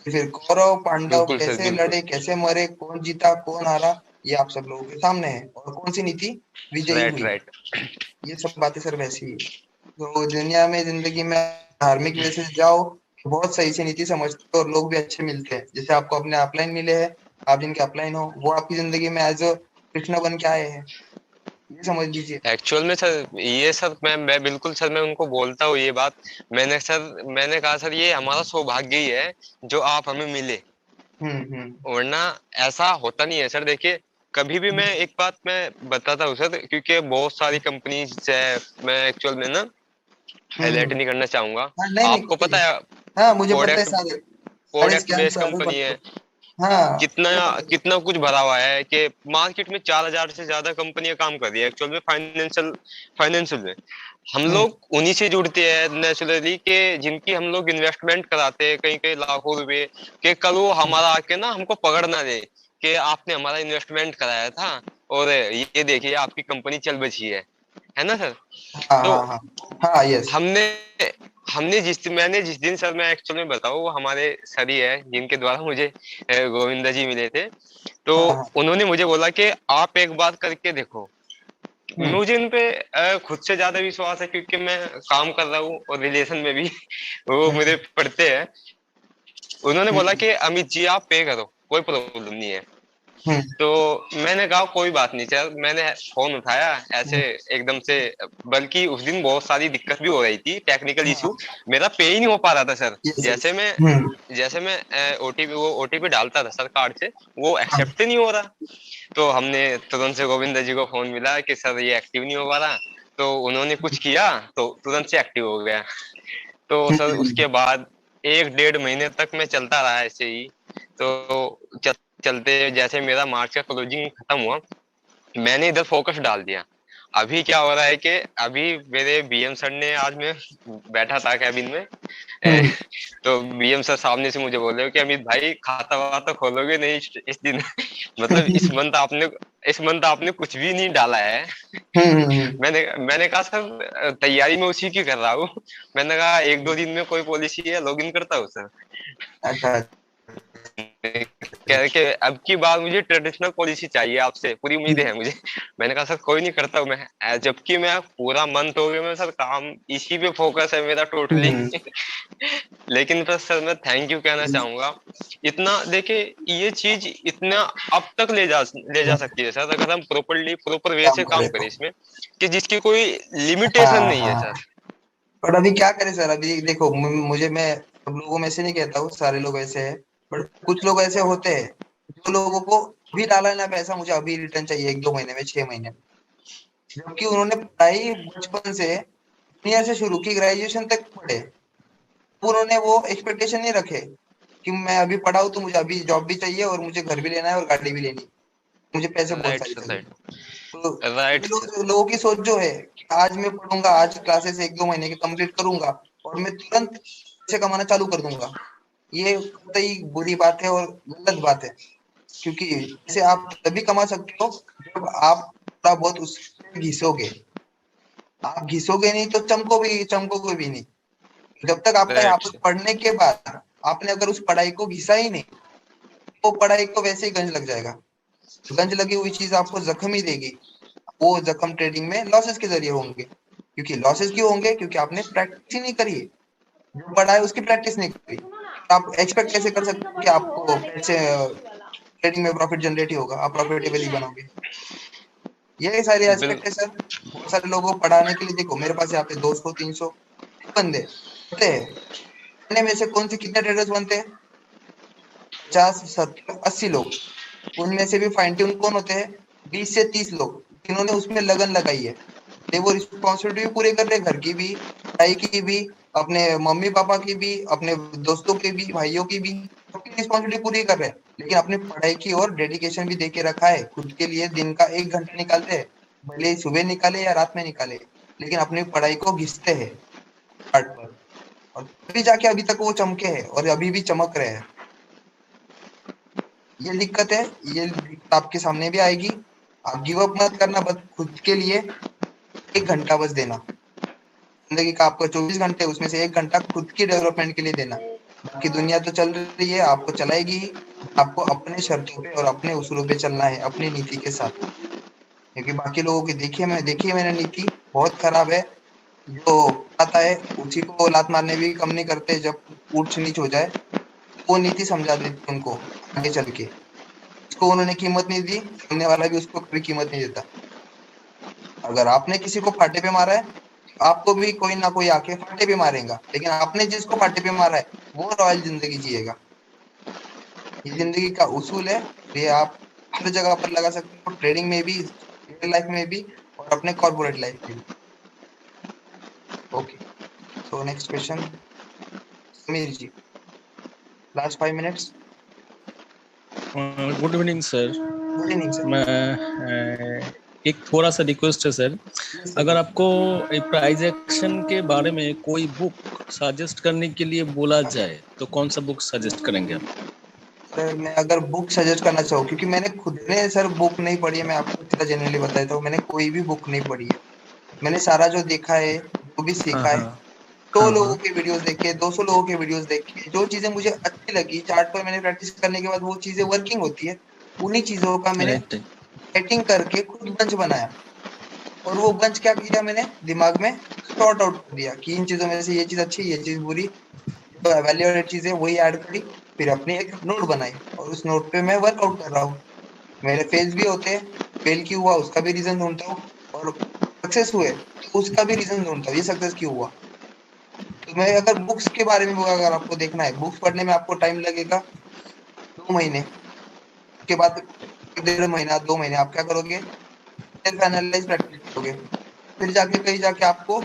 फिर कौरव पांडव बिल्कुल सर, कैसे बिल्कुल। लड़े, कैसे मरे, कौन जीता कौन हारा, ये आप सब लोगों के सामने है, और कौन सी नीति विजयी राइट, हुई, राइट। ये सब बातें सर वैसी ही है। तो दुनिया में जिंदगी में धार्मिक वैसे जाओ तो बहुत सही से नीति समझते हो, और लोग भी अच्छे मिलते हैं। जैसे आपको अपने अपलाइन मिले हैं, आप जिनके अपलाइन हो, वो आपकी जिंदगी में एज अ कृष्ण बन के आए हैं, ये समझ लीजिए। एक्चुअल में सर ये सर मैं बिल्कुल सर मैं उनको बोलता हूँ ये बात। मैंने कहा सर ये हमारा सौभाग्य ही है जो आप हमें मिले, हम्म। वरना ऐसा होता नहीं है सर। देखिए कभी भी मैं एक बात मैं बताता हूँ सर, क्योंकि बहुत सारी कंपनीज है, मैं एक्चुअल में ना हाईलाइट हम्म। नहीं करना चाहूंगा। हाँ, नहीं नहीं, आपको कोई पता नहीं। है हाँ, मुझे पता है, प्रोडक्ट सारे सारे प्रोडक्ट स्कैम बेस्ड सारे कंपनी पता है, है। हाँ, कितना वो पता है। कितना कुछ भरा हुआ है कि मार्केट में 4,000 से ज्यादा कंपनियां काम कर रही है एक्चुअल में फाइनेंशियल में। हम हम्म। लोग उन्हीं से जुड़ते हैं नेचुरली के जिनकी हम लोग इन्वेस्टमेंट कराते हैं कहीं कहीं लाखों रुपए, कि कल वो हमारा आके ना हमको पकड़ ना दे कि आपने हमारा इन्वेस्टमेंट कराया था और ये देखिए आपकी कंपनी चल बची है ना सर। हाँ तो हाँ हाँ। हाँ, यस। हमने हमने जिस दिन सर मैं एक्चुअल में बताऊं, वो हमारे सर ही है जिनके द्वारा मुझे गोविंदा जी मिले थे। तो हाँ हाँ। उन्होंने मुझे बोला कि आप एक बार करके देखो। हम्म। मुझे इन पे खुद से ज्यादा विश्वास है, क्योंकि मैं काम कर रहा हूँ और रिलेशन में भी वो हम्म। मेरे पढ़ते हैं। उन्होंने बोला हम्म। कि अमित जी आप पे करो, कोई प्रॉब्लम नहीं है। हम्म। तो मैंने कहा कोई बात नहीं सर। मैंने फोन उठाया ऐसे हम्म। एकदम से, बल्कि उस दिन बहुत सारी दिक्कत भी हो रही थी, टेक्निकल इशू, हाँ, मेरा पे ही नहीं हो पा रहा था सर। Yes yes. जैसे मैं हम्म। जैसे मैं ओटीपी डालता था सर कार्ड से, वो हाँ। एक्सेप्ट ही नहीं हो रहा। तो हमने तुरंत से गोविंदा जी को फोन मिला कि सर ये एक्टिव नहीं हो पा रहा। तो उन्होंने कुछ किया तो तुरंत से एक्टिव हो गया। तो सर हम्म। उसके बाद एक डेढ़ महीने तक मैं चलता रहा ऐसे ही। तो चलते जैसे मेरा मार्च का क्लोजिंग खत्म हुआ, मैंने इधर फोकस डाल दिया। अभी क्या हो रहा है कि अभी मेरे बीएम सर ने, आज मैं बैठा था कैबिन में, ए, तो बीएम सर सामने से मुझे बोल रहे हो कि अमित भाई खाता वाता खोलोगे नहीं इस दिन? मतलब इस मंथ आपने कुछ भी नहीं डाला है। मैंने कहा सर तैयारी में उसी की कर रहा हूँ। मैंने कहा एक दो दिन में कोई पॉलिसी है लॉग इन करता हूँ सर। अच्छा। कह रहे कि अब की बार मुझे ट्रेडिशनल पॉलिसी चाहिए, आपसे पूरी उम्मीदें हैं मुझे। मैंने कहा सर कोई नहीं करता हूँ मैं, जबकि मैं पूरा मंथ हो गया मैं सर काम इसी पे फोकस है मेरा टोटली। लेकिन बस सर मैं थैंक यू कहना चाहूंगा। इतना देखिए ये चीज इतना अब तक ले जा सकती है सर, अगर हम प्रॉपर वे से काम काम करे करें तो। इसमें, कि जिसकी कोई लिमिटेशन हाँ नहीं है हाँ। सर। पर अभी क्या करें सर, अभी देखो मुझे, मैं सब लोगों में से नहीं कहता हूँ सारे लोग ऐसे हैं, बट कुछ लोग ऐसे होते हैं जो लोगों को भी डाला है ना पैसा, मुझे अभी रिटर्न चाहिए 1-2 महीने में, 6 महीने में। जबकि उन्होंने पढ़ाई बचपन से दुनिया से शुरू की, ग्रेजुएशन तक पढ़े, उन्होंने वो एक्सपेक्टेशन नहीं रखे कि मैं अभी पढ़ा हूँ तो मुझे अभी जॉब भी चाहिए और मुझे घर भी लेना है और गाड़ी भी लेनी है, मुझे पैसे बहुत राइट सारे सर, चाहिए। राइट तो राइट ये सर। लोगों की सोच जो है कि आज मैं पढ़ूंगा, आज क्लासेस 1-2 महीने की कंप्लीट करूंगा और मैं तुरंत पैसे कमाना चालू कर दूंगा, ये कतई बुरी बात है और गलत बात है। क्योंकि इसे आप तभी कमा सकते हो जब आप थोड़ा बहुत उसमें घिसोगे। आप घिसोगे नहीं तो चमकोगे भी नहीं। जब तक आपका यहाँ राइट पर सर। पढ़ने के बाद आपने अगर उस पढ़ाई को घिसा ही नहीं, तो पढ़ाई को वैसे ही गंज लग जाएगा। गंज लगी हुई चीज आपको जख्म ही देगी। वो जख्म ट्रेडिंग में लॉसेस के जरिए होंगे। क्योंकि लॉसेस क्यों होंगे? क्योंकि आपने प्रैक्टिस ही नहीं करी है। जो पढ़ा है उसकी प्रैक्टिस नहीं करी। आप एक्सपेक्ट कैसे कर सकते हो कि आपको कैसे ट्रेडिंग में प्रॉफिट जनरेट ही होगा, आप प्रॉफिटेबल ही बनोगे? ये सारे बिल एस्पेक्ट है सर। बहुत सारे लोगों को पढ़ाने के लिए, देखो मेरे पास यहाँ पे 200-300 बंदे होते हैं, इतने में से कौन से कितने ट्रेडर्स बनते हैं? 50-70-80 लोग। उनमें से भी फाइन ट्यून कौन होते हैं? 20 से 30 लोग, जिन्होंने उसमें लगन लगाई है। वो रिस्पॉन्सिबिलिटी भी पूरे कर रहे हैं, घर की भी, पढ़ाई की भी, अपने मम्मी पापा की भी, अपने दोस्तों की भी, भाइयों की भी, सबकी रिस्पॉन्सिबिलिटी पूरी कर रहे हैं। लेकिन अपनी पढ़ाई की और डेडिकेशन भी दे के रखा है, खुद के लिए दिन का 1 घंटा निकालते हैं, भले ही सुबह निकाले या रात में निकाले, लेकिन अपनी पढ़ाई को घिसते हैं पार्ट पर। और तभी जाके अभी तक वो चमके हैं और अभी भी चमक रहे हैं। ये दिक्कत है, ये दिक्कत आपके सामने भी आएगी। आप गिव अप मत करना, बस खुद के लिए 1 घंटा बस देना। जिंदगी का आपका 24 घंटे, उसमें से 1 घंटा खुद की डेवलपमेंट के लिए देना। बाकी दुनिया तो चल रही है, आपको चलाएगी ही। आपको अपने शर्तों पे और अपने उसूलों पे चलना है, अपनी नीति के साथ। क्योंकि बाकी लोगों की देखी है मैंने नीति, बहुत खराब है। जो आता है उसी को लात मारने भी कम नहीं करते, जब ऊंच नीच हो जाए वो नीति समझा देती उनको आगे चल के। उसको उन्होंने कीमत नहीं दी, सामने वाला भी उसको कोई कीमत नहीं देता। अगर आपने किसी को फाटे पे मारा है, आपको भी कोई ना कोई आके फाटे पे मारेगा, लेकिन आपने जिसको फाटे पे मारा है वो रॉयल जिंदगी जिएगा। ये जिंदगी का उसूल है। ये आप हर जगह पर लगा सकते हो, ट्रेडिंग में भी, रियल लाइफ में भी, और अपने कॉर्पोरेट लाइफ में भी। Okay, so next question, Sameer ji, last 5 minutes. Good evening sir. Good evening sir. मैं एक थोड़ा सा रिक्वेस्ट है सर, अगर आपको एक प्राइज एक्शन के बारे में कोई बुक सजेस्ट करने के लिए बोला जाए तो कौन सा बुक सजेस्ट करेंगे आप? सर मैं अगर बुक सजेस्ट करना चाहूँ, क्योंकि मैंने खुद ने सर बुक नहीं पढ़ी है, मैं आपको इतना जेन्युइनली बताता हूँ, मैंने कोई भी बुक नहीं पढ़ी है। मैंने सारा जो देखा है, जो भी हाँ सीखा है, हाँ 100 हाँ लोगों हाँ। के वीडियोस देखे, 200 लोगों के वीडियोस देखे, जो चीजें मुझे अच्छी लगी, चार्ट पर मैंने प्रैक्टिस करने के बाद वो चीजें वर्किंग होती है, उन्हीं चीजों का मैंने राइट राइट। सेटिंग करके खुद बंच बनाया। और वो बंच क्या किया मैंने, दिमाग में सॉर्ट आउट कर दिया कि इन चीजों में से ये चीज अच्छी, ये चीज बुरी, जो वैल्यू एडेड चीज है वही ऐड करी। फिर अपनी एक नोट बनाई और उस नोट पे मैं वर्कआउट कर रहा हूँ। मेरे फेल्स भी होते हैं, फेल क्यों हुआ उसका भी रीजन ढूंढता हूँ, और सक्सेस हुए तो उसका भी रीजन ढूंढता हूँ, ये सक्सेस क्यों हुआ। तो मैं अगर बुक्स के बारे में, अगर आपको देखना है, बुक्स पढ़ने में आपको टाइम लगेगा 2 महीने। उसके बाद 1-1.5 महीना, 2 महीने आप क्या करोगे, सेल्फ एनालाइज प्रैक्टिस करोगे। फिर जाके कहीं जाके आपको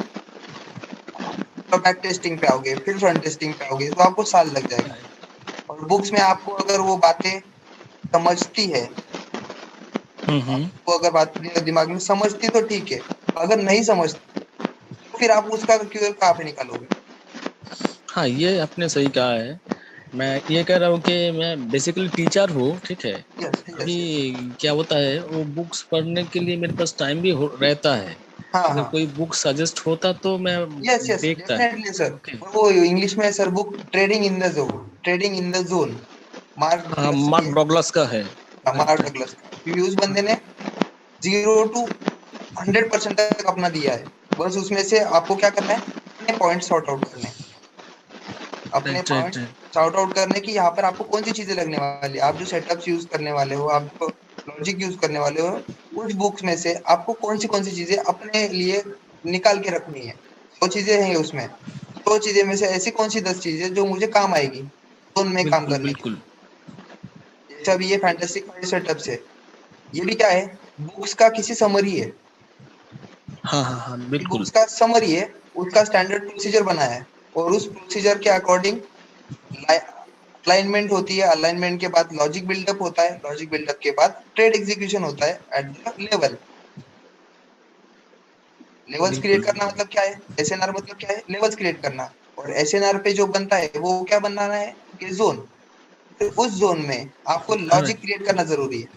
तो बैक टेस्टिंग पे आओगे, फिर फ्रंट टेस्टिंग पे आओगे, तो आपको साल लग जाएगा। और बुक्स में आपको अगर वो बातें समझती है, आपको अगर बात दिमाग में समझती तो ठीक है, अगर नहीं समझती तो फिर आप उसका क्यूएल कहाँ पे निकालोगे? हाँ, ये आपने सही कहा है। मैं ये कह रहा हूँ कि मैं बेसिकली टीचर हूँ, ठीक है। यस यस अभी यस। क्या होता है, वो बुक्स पढ़ने के लिए मेरे पास टाइम भी रहता है। हाँ अगर हाँ, कोई बुक सजेस्ट होता तो मैं यस यस, देखता है। Definitely sir. ओके। वो इंग्लिश में sir book trading in the zone, trading in the zone, mark हाँ, डगलस की मार्क है। डगलस का है। Mark right right. डगलस का, क्योंकि उस बंदे ने 0 to 100% तक अपना दिया है। बस उसमें से आपको क्या करना है, अपने पॉइंट सॉर्ट आउट करने हैं। अपने right point right. Sort out करने की, यहाँ पर आपको कौन सी चीजें लगने वाली है, आप जो सेटअप्स यूज करने वाले हो, आप जो लॉजिक यूज करने वाले हो, उस बुक्स में से आपको कौन सी चीजें अपने लिए निकाल के रखनी है। 100 चीजें हैं उसमें, 100 चीजें में से ऐसी कौन सी 10 चीजें जो मुझे काम आएगी जोन में काम बिल्कुल करने के बिल्कुल। लिए। जैसे अभी ये फैंटास्टिक फाइव सेटअप्स है, ये भी क्या है, बुक्स का किसी समरी है। हाँ हाँ हाँ, बिल्कुल। बुक्स का समरी है, उसका स्टैंडर्ड प्रोसीजर बनाया है, और उस प्रोसीजर के अकॉर्डिंग अलाइनमेंट होती है, अलाइनमेंट के बाद लॉजिक बिल्डअप होता है, लॉजिक बिल्डअप के बाद ट्रेड एग्जीक्यूशन होता है at the level. Levels create बिल्कुल करना मतलब क्या है, एसएनआर मतलब क्या है, लेवल्स क्रिएट करना। और एसएनआर पे जो बनता है वो क्या बनाना है, कि जोन। फिर उस जोन में आपको लॉजिक राइट। क्रिएट करना जरूरी है।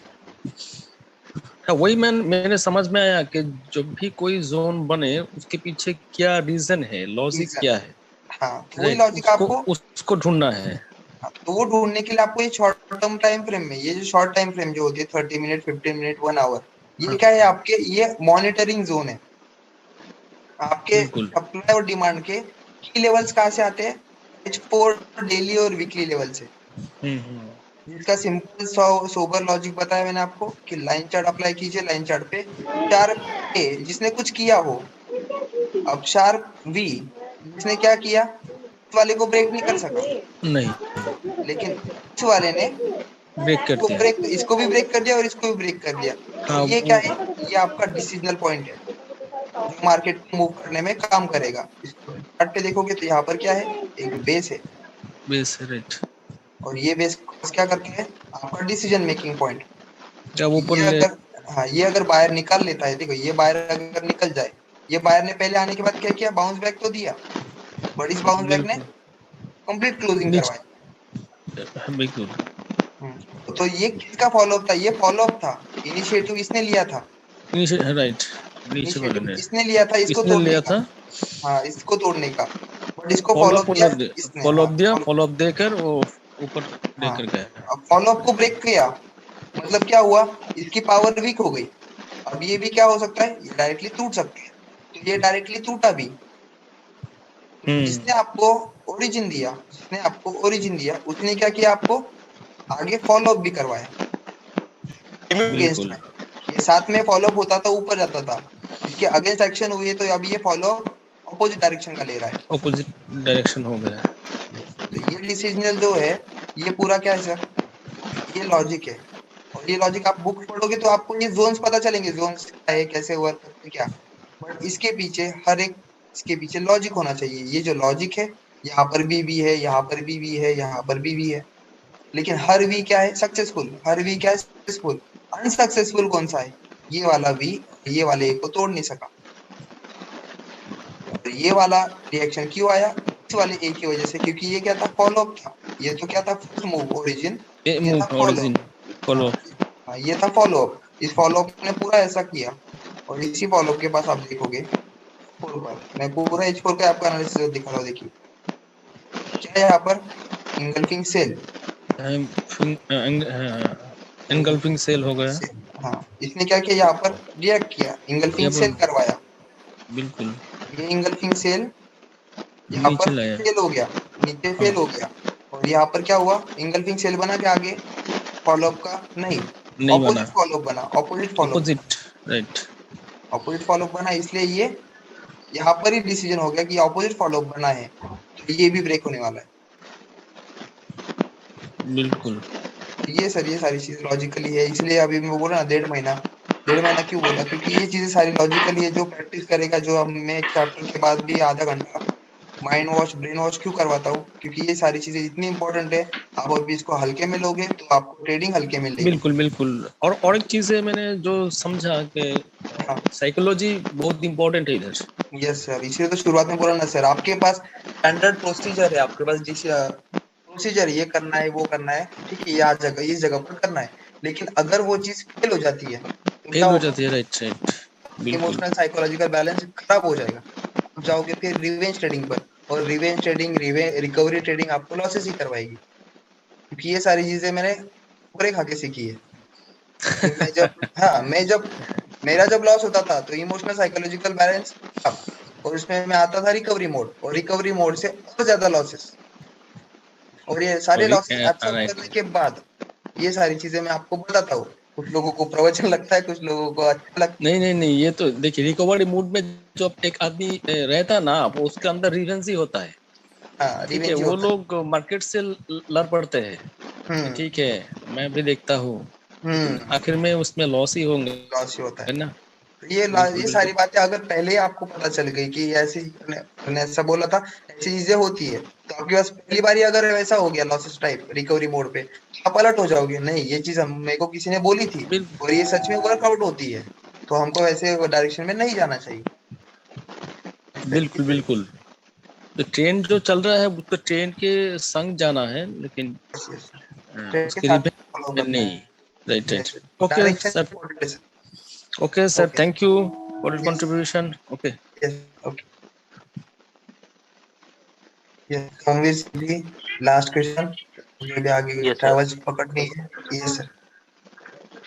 हाँ, वही मेरे समझ में आया कि जब भी कोई जोन बने उसके पीछे क्या रीजन है, लॉजिक रीजन, क्या है। हाँ, तो वही राइट, लॉजिक उसको आपको, उसको ढूंढना है। तो वो ढूंढने के लिए आपको ये शॉर्ट टर्म टाइम फ्रेम में, ये जो शॉर्ट टाइम फ्रेम जो होती है 30 मिनट, 15 मिनट, 1 आवर, ये हाँ, क्या है आपके, ये मॉनिटरिंग जोन है। आपके बिल्कुल। सप्लाई और डिमांड के की लेवल्स कहाँ से आते हैं, H4 डेली और वीकली लेवल से। हम्म। जिसका सिंपल सोबर लॉजिक बताया मैंने आपको, कि लाइन चार्ट अप्लाई कीजिए, लाइन चार्ट पे शार्प ए जिसने कुछ किया हो, अब शार्प वी जिसने क्या किया, इस वाले को ब्रेक नहीं कर सका, नहीं, लेकिन इस वाले ने ब्रेक कर दिया। इसको भी ब्रेक कर दिया और इसको भी ब्रेक कर दिया। तो हाँ, ये क्या वो है, ये आपका डिसीजनल पॉइंट है, जो मार्केट को मूव करने में काम करेगा। इसको चार्ट पे देखोगे तो यहाँ पर क्या है, एक बेस है, बेस है। राइट। और ये बेस क्या करता है, आपका डिसीजन मेकिंग पॉइंट। जब ऊपर ये ले। अगर, हाँ, ये अगर बायर निकाल लेता है, देखो ये बायर अगर निकल जाए, ये बायर ने पहले आने के बाद क्या किया, बाउंस बैक तो दिया, बट इस बाउंस बैक ने बिल्कुल। कंप्लीट क्लोजिंग नीचे। करवाई। बिल्कुल। तो ये किसका फॉलोअप था, ये फॉलोअप था, इनिशिएटिव इसने लिया था, नीचे। राइट। नीचे वाले इनिशिएटिव ने। इसने लिया था इसको इसने तोड़ने लिया का। था। हाँ, इसको तोड़ने का, बट इसको फॉलोअप किया इसने। फॉलो हाँ, अप दिया, फॉलो अप देकर वो ऊपर हाँ, लेकर गया। अब फॉलोअप को ब्रेक किया, मतलब क्या हुआ, इसकी पावर वीक हो गई। अब ये भी क्या हो सकता है, ये डायरेक्टली टूट सकते हैं, तो ये डायरेक्टली टूटा भी। जिसने आपको जिसने आपको ओरिजिन दिया, उसने क्या किया, आपको आगे फॉलो अप भी करवाया अगेंस्ट बिल्कुल। में। ये साथ में फॉलो अप होता था, ऊपर जाता था, इसके अगेंस्ट एक्शन हुई है, तो अभी ये फॉलो अप अपोजिट डायरेक्शन का ले रहा है। ऑपोजिट डायरेक्शन हो गया। तो ये डिसीजनल जो है, ये पूरा क्या है सर, ये लॉजिक है। और ये लॉजिक आप बुक पढ़ोगे तो आपको ये जोन्स पता चलेंगे, जोन्स क्या है, कैसे वर्क करते हैं, क्या। बट इसके पीछे हर एक, इसके पीछे लॉजिक होना चाहिए। ये जो लॉजिक है, यहाँ पर भी है, यहाँ पर भी है, यहाँ पर भी है, लेकिन हर वी क्या है, सक्सेसफुल। हर वी क्या है, सक्सेसफुल। अनसक्सेसफुल कौन सा है, ये वाला वी, ये वाले ए को तोड़ नहीं सका। तो ये वाला रिएक्शन क्यों आया, इस वाले ए की वजह से, क्योंकि ये क्या था, फॉलो अप था। ये तो क्या था, फर्स्ट मूव ओरिजिन, ए ये था move follow origin. Up. Follow. हाँ, ये था फॉलो अप। इस फॉलो अप ने पूरा ऐसा किया, और इसी फॉलो अप के पास आप देखोगे H4 पर, मैं पूरा H4 का आपका एनालिसिस दिखा रहा हूँ। देखिए क्या है यहाँ पर, इंगल्फिंग सेल, एनगल्फिंग सेल हो गया। हाँ, इसने क्या किया, यहाँ पर रिएक्ट किया, यहाँ इंगल्फिंग सेल पर करवाया। बिल्कुल ये इंगल्फिंग सेल यहाँ पर नीचे लाया। फेल हो गया, नीचे हाँ, फेल हो गया। और यहाँ पर क्या हुआ, इंगल्फिंग सेल बना के आगे फॉलोअप का नहीं, नहीं बना। ऑपोजिट फॉलोअप बना, opposite follow up, opposite. Right. Opposite follow up बना, इसलिए ये यहाँ पर ही डिसीजन हो गया कि ऑपोजिट फॉलोअप बना है, तो ये भी ब्रेक होने वाला है। बिल्कुल। तो ये सर, ये सारी चीजें लॉजिकली है, इसलिए अभी मैं बोला ना 1.5 महीना, 1.5 महीना क्यों बोला, क्योंकि ये चीजें सारी लॉजिकली है। जो प्रैक्टिस करेगा, जो हम मैं एक चैप्टर के बाद भी आधा घंटा माइंड वॉश ब्रेन वॉश क्यों करवाता हूँ, क्योंकि ये सारी चीजें इतनी इंपॉर्टेंट है। आप अभी इसको हल्के में लोगे तो आपको ट्रेडिंग हल्के में लेगी। बिल्कुल बिल्कुल। और एक चीज है, मैंने जो समझा कि हाँ साइकोलॉजी बहुत इंपॉर्टेंट है इधर। यस सर, इसीलिए तो शुरुआत में बोला ना सर, आपके पास स्टैंडर्ड प्रोसीजर है, आपके पास जिस प्रोसीजर ये करना है वो करना है, ठीक है, यहाँ जगह इस जगह पर करना है, लेकिन अगर वो चीज फेल हो जाती है तो क्या फेल हो होगा? जाती है, राइट राइट, बिल्कुल। इमोशनल साइकोलॉजिकल बैलेंस खराब हो जाएगा। आप जाओगे फिर रिवेंज ट्रेडिंग पर, और रिवेंज ट्रेडिंग रिकवरी ट्रेडिंग आपको लॉसेस ही करवाएगी, क्योंकि ये सारी चीजें मैंने पूरे खा के सीखी है। तो मैं जब मेरा जब लॉस होता था तो इमोशनल साइकोलॉजिकल बैलेंस खराब, और उसमें मैं आता था रिकवरी मोड, और रिकवरी मोड से और ज्यादा लॉसेस, और ये सारे लॉसेस एब्सॉर्ब राइट। करने के बाद ये सारी चीजें मैं आपको बताता हूँ। कुछ लोगों को प्रवचन लगता है, कुछ लोगों को अच्छा लगता नहीं नहीं नहीं, ये तो देखिए रिकवरी मूड में जो एक आदमी रहता है ना, वो उसके अंदर रिवेंज ही होता है। है। हाँ ठीक है, रिवेंज ही वो होता लोग मार्केट से लड़ पड़ते हैं कि है। ठीक है, मैं भी देखता हूँ, लेकिन आखिर में उसमें लॉस ही होंगे, लॉस ही होता है है। ना। ये बिल्कुल बिल्कुल। सारी बातें अगर पहले ही आपको पता चल गई कि ऐसी ने ऐसा बोला था, ऐसी चीजें होती है, तो आपके पास पहली बार ही अगर वैसा हो गया लॉसेस टाइप रिकवरी मोड पे, तो आप अलर्ट हो जाओगे, नहीं ये चीज हम मेरे को किसी ने बोली थी बिल्कुल और ये सच में वर्कआउट होती है, तो हमको ऐसे डायरेक्शन में नहीं जाना चाहिए। इस तरीके बिल्कुल से बिल्कुल। तो ट्रेन जो चल रहा है उसको ट्रेन के संग जाना है, लेकिन ट्रेंड के उसके साथ रिवेंज फॉलो में करना नहीं। है। Right right. Yes okay direction sir. Important है। Okay sir, okay thank you for your yes contribution. Okay. Yes okay yes Kamveer ji, last question, मुझे भी आगे यस सर। ट्रैवल्स पकड़नी है। Yes sir.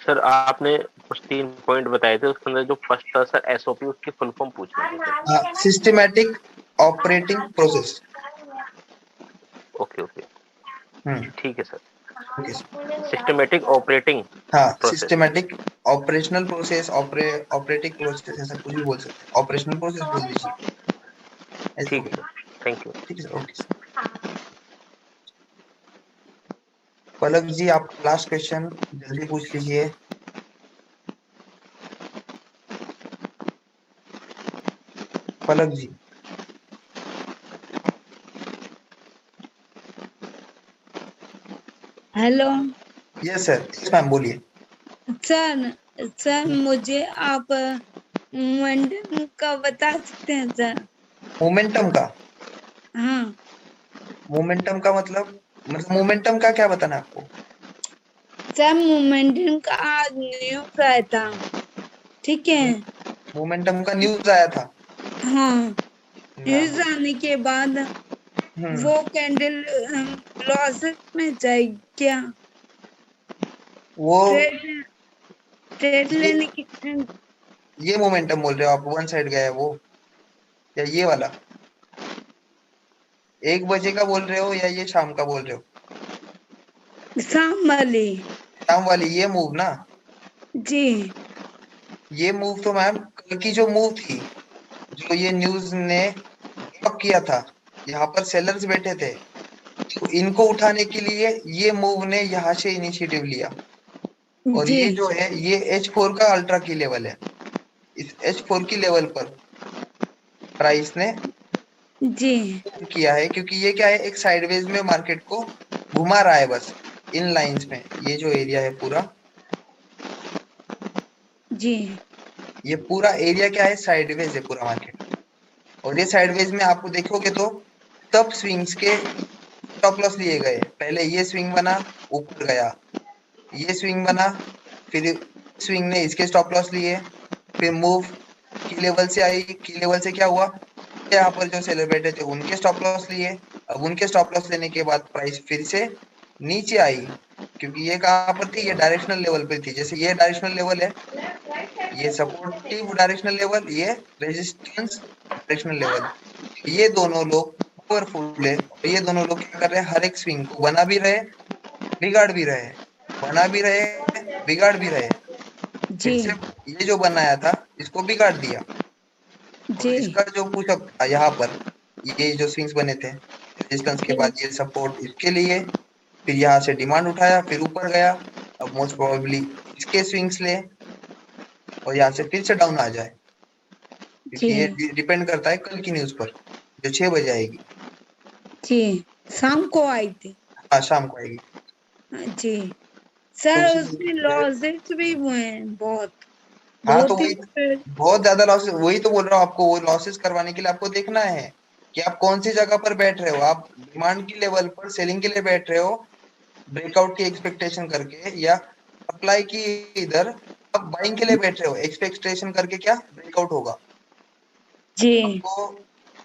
सर आपने कुछ 3 पॉइंट बताए थे, उसके अंदर जो फर्स्ट था सर एसओपी, उसकी फुल फॉर्म पूछना थी sir. Systematic operating process. Okay okay, hmm ठीक है सर। ओके सिस्टमेटिक ऑपरेटिंग हाँ process. Systematic operational process, operating process, ऐसा कुछ भी बोल सकते हैं, ऑपरेशनल प्रोसेस बोल दीजिए, ऐसा ठीक हो है गया। Sir, thank you. ठीक है sir, okay sir. Palak ji आप लास्ट क्वेश्चन जल्दी पूछ लीजिए। Palak ji. Hello yes sir, yes ma'am बोलिए। सर। सर मुझे आप मोमेंटम का बता सकते हैं सर? मोमेंटम का? हाँ मोमेंटम का मतलब मोमेंटम का क्या बताना है आपको? सर, मोमेंटम का आज न्यूज आया था, ठीक है। मोमेंटम का न्यूज आया था? हाँ, न्यूज ना। आने के बाद हम्म वो कैंडल लॉसेस में जाएगी क्या? वो ट्रेड ट्रेड ये लेने की। ये मोमेंटम बोल रहे हो आप, वन साइड गया है वो, या ये वाला 1 बजे का बोल रहे हो, या ये शाम का बोल रहे हो? शाम वाली। शाम वाली ये मूव ना? जी ये मूव तो मैम कल की जो मूव थी, जो ये न्यूज ने ड्रॉप किया था, यहाँ पर सेलर्स बैठे थे, तो इनको उठाने के लिए ये मूव ने यहाँ से इनिशिएटिव लिया, और जी ये जो है ये H4 का अल्ट्रा की लेवल है, इस H4 की लेवल पर प्राइस ने जी किया है, क्योंकि ये क्या है, एक साइडवेज में मार्केट को घुमा रहा है बस इन लाइंस में, ये जो एरिया है पूरा, जी ये पूरा एरिया क्या है, साइडवेज है पूरा मार्केट, और ये साइडवेज में आपको देखोगे तो तब स्विंग्स के स्टॉप लॉस लिए गए, पहले ये स्विंग बना ऊपर गया, ये स्विंग बना, फिर स्विंग ने इसके स्टॉप लॉस लिए, फिर मूव की लेवल से आई, की लेवल से क्या हुआ, यहाँ पर जो सेलर बैठे थे उनके स्टॉप लॉस लिए, अब उनके स्टॉप लॉस लेने के बाद प्राइस फिर से नीचे आई, क्योंकि ये कहाँ पर थी, ये डायरेक्शनल लेवल पे थी, जैसे ये डायरेक्शनल लेवल है, ये सपोर्टिव डायरेक्शनल लेवल, ये रेजिस्टेंस डायरेक्शनल लेवल, ये दोनों लोग पावरफुल है, और ये दोनों लोग क्या कर रहे हैं, हर एक स्विंग को बना भी रहे बिगाड़ भी रहे, बना भी रहे बिगाड़ भी रहे, फिर जी से ये जो बनाया था इसको बिगाड़ दिया, और जी इसका जो पुशअप था यहाँ पर, ये जो स्विंग्स बने थे रेजिस्टेंस के बाद ये सपोर्ट इसके लिए, फिर यहाँ से डिमांड उठाया, फिर ऊपर गया, अब मोस्ट प्रोबेबली इसके स्विंग्स ले और यहाँ से फिर से डाउन आ जाए, क्योंकि ये जी डिपेंड करता है कल की न्यूज पर, जो 6 बजे आएगी। जी, शाम को आई थी। हाँ, शाम को आएगी। जी तो सर, उसी उसमें दिन से लॉसेस भी हुए हैं बहुत, हाँ, तो 2-3 वही बहुत ज्यादा लॉसेस, वही तो बोल रहा हूँ आपको। वो लॉसेस करवाने के लिए आपको देखना है कि आप कौन सी जगह पर बैठ रहे हो। आप डिमांड के लेवल पर सेलिंग के लिए बैठ रहे हो ब्रेकआउट की एक्सपेक्टेशन करके, या सप्लाई की इधर आप बाइंग के लिए बैठ रहे हो एक्सपेक्टेशन करके क्या ब्रेकआउट होगा। जी आपको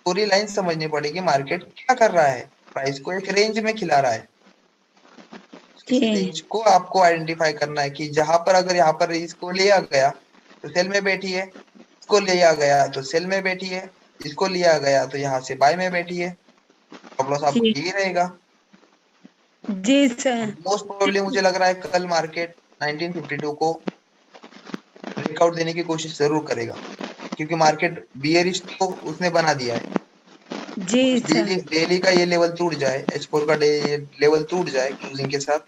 पूरी लाइन समझनी पड़ेगी, मार्केट क्या कर रहा है, प्राइस को एक रेंज में खिला रहा है। इस जी रेंज को आपको आइडेंटिफाई करना है कि जहां पर अगर यहाँ पर इसको लिया गया तो सेल में बैठी है, इसको लिया गया तो सेल में बैठी है, इसको लिया गया तो यहाँ से बाय में बैठी है। स्टॉप लॉस आपका जी यही रहेगा। जी सर। मोस्ट प्रोबेबली मुझे लग रहा है कल मार्केट 1952 को ब्रेकआउट देने की कोशिश जरूर करेगा, क्योंकि मार्केट बियरिश तो उसने बना दिया है। जी सर। डेली डेली का ये लेवल टूट जाए, H4 का लेवल टूट जाए क्लोजिंग के साथ,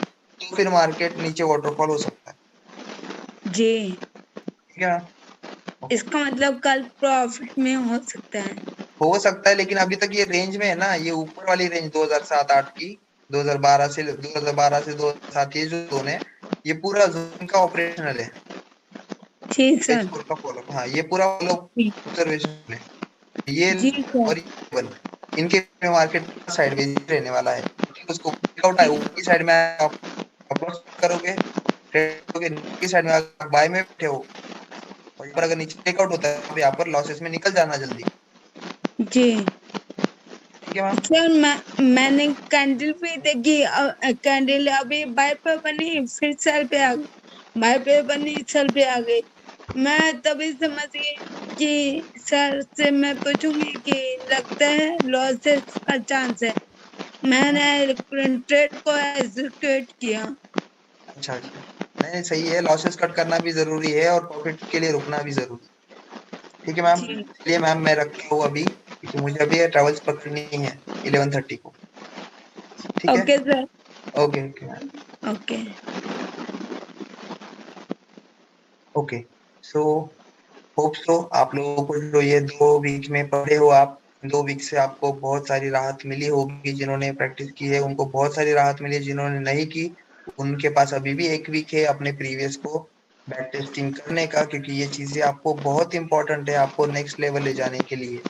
तो फिर मार्केट नीचे वाटरफॉल हो सकता है। जी, ठीक है, इसका मतलब कल प्रॉफिट में हो सकता है। हो सकता है, लेकिन अभी तक ये रेंज में है ना, ये ऊपर वाली रेंज 2007-8 की, 2012 से 2007 ये जो जोन है, ये पूरा जोन का ऑपरेशनल है। जी सर। H4 का फॉलो, हाँ, ये पूरा फॉलो जी ऑब्जर्वेशन है। ये जी सर। और ये लेवल, इनके में मार्केट साइडवेज रहने वाला है। ठीक, उसको ब्रेकआउट आए ऊपर की साइड में आप अप्रोच करोगे, ट्रेड करोगे, नीचे की साइड में आप बाय में बैठे हो, और यहाँ पर अगर नीचे ब्रेकआउट होता है तो यहाँ पर लॉसेस में निकल जाना जल्दी। जी ठीक है मैम। सर, मैंने कैंडल भी देखी, कैंडल अभी बाय पे बनी, फिर सेल पे आ गई, बाय पे बनी, सेल पे आ गई। मैं तभी समझ गई कि सर से मैं पूछूंगी कि लगता है लॉसेस का चांस है। मैंने ट्रेड को एग्जीक्यूट किया। अच्छा अच्छा, नहीं सही है, लॉसेस कट करना भी जरूरी है और प्रॉफिट के लिए रुकना भी जरूरी है। ठीक है मैम, जी चलिए मैम मैं रखता हूँ अभी, क्योंकि मुझे अभी ट्रेवल्स पकड़नी है 11:30 को। ठीक है, okay sir. Okay okay ma'am, okay okay. So hope so आप लोगों को जो ये 2 वीक में पढ़े हो आप, 2 वीक से आपको बहुत सारी राहत मिली होगी। जिन्होंने प्रैक्टिस की है उनको बहुत सारी राहत मिली है, जिन्होंने नहीं की उनके पास अभी भी 1 वीक है अपने प्रीवियस को बैक टेस्टिंग करने का, क्योंकि ये चीजें आपको बहुत इंपॉर्टेंट है आपको नेक्स्ट लेवल ले जाने के लिए।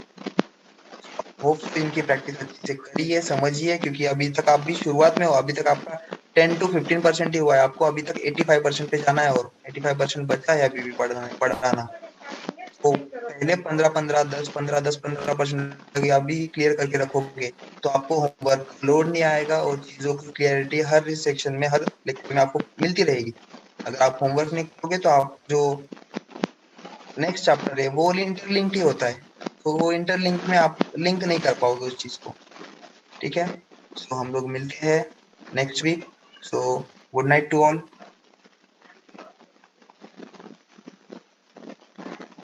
होप सो इनकी प्रैक्टिस अच्छे से करिए, समझिए, क्योंकि अभी तक आप भी शुरुआत में हो, अभी तक आपका 10 to 15% ही हुआ है, आपको अभी तक 85% पे जाना है और 85% बचा है अभी भी पढ़ाना। तो पहले 15-15, 10-15, 10-15% अभी क्लियर करके रखोगे तो आपको होमवर्क लोड नहीं आएगा और चीजों की क्लियरिटी हर सेक्शन में, हर लेक्चर में आपको मिलती रहेगी। अगर आप होमवर्क नहीं करोगे तो आप जो नेक्स्ट चैप्टर है वो इंटरलिंक्ड ही होता है, तो वो इंटरलिंक में आप लिंक नहीं कर पाओगे उस चीज को। ठीक है, सो हम लोग मिलते हैं next week. So good night to all.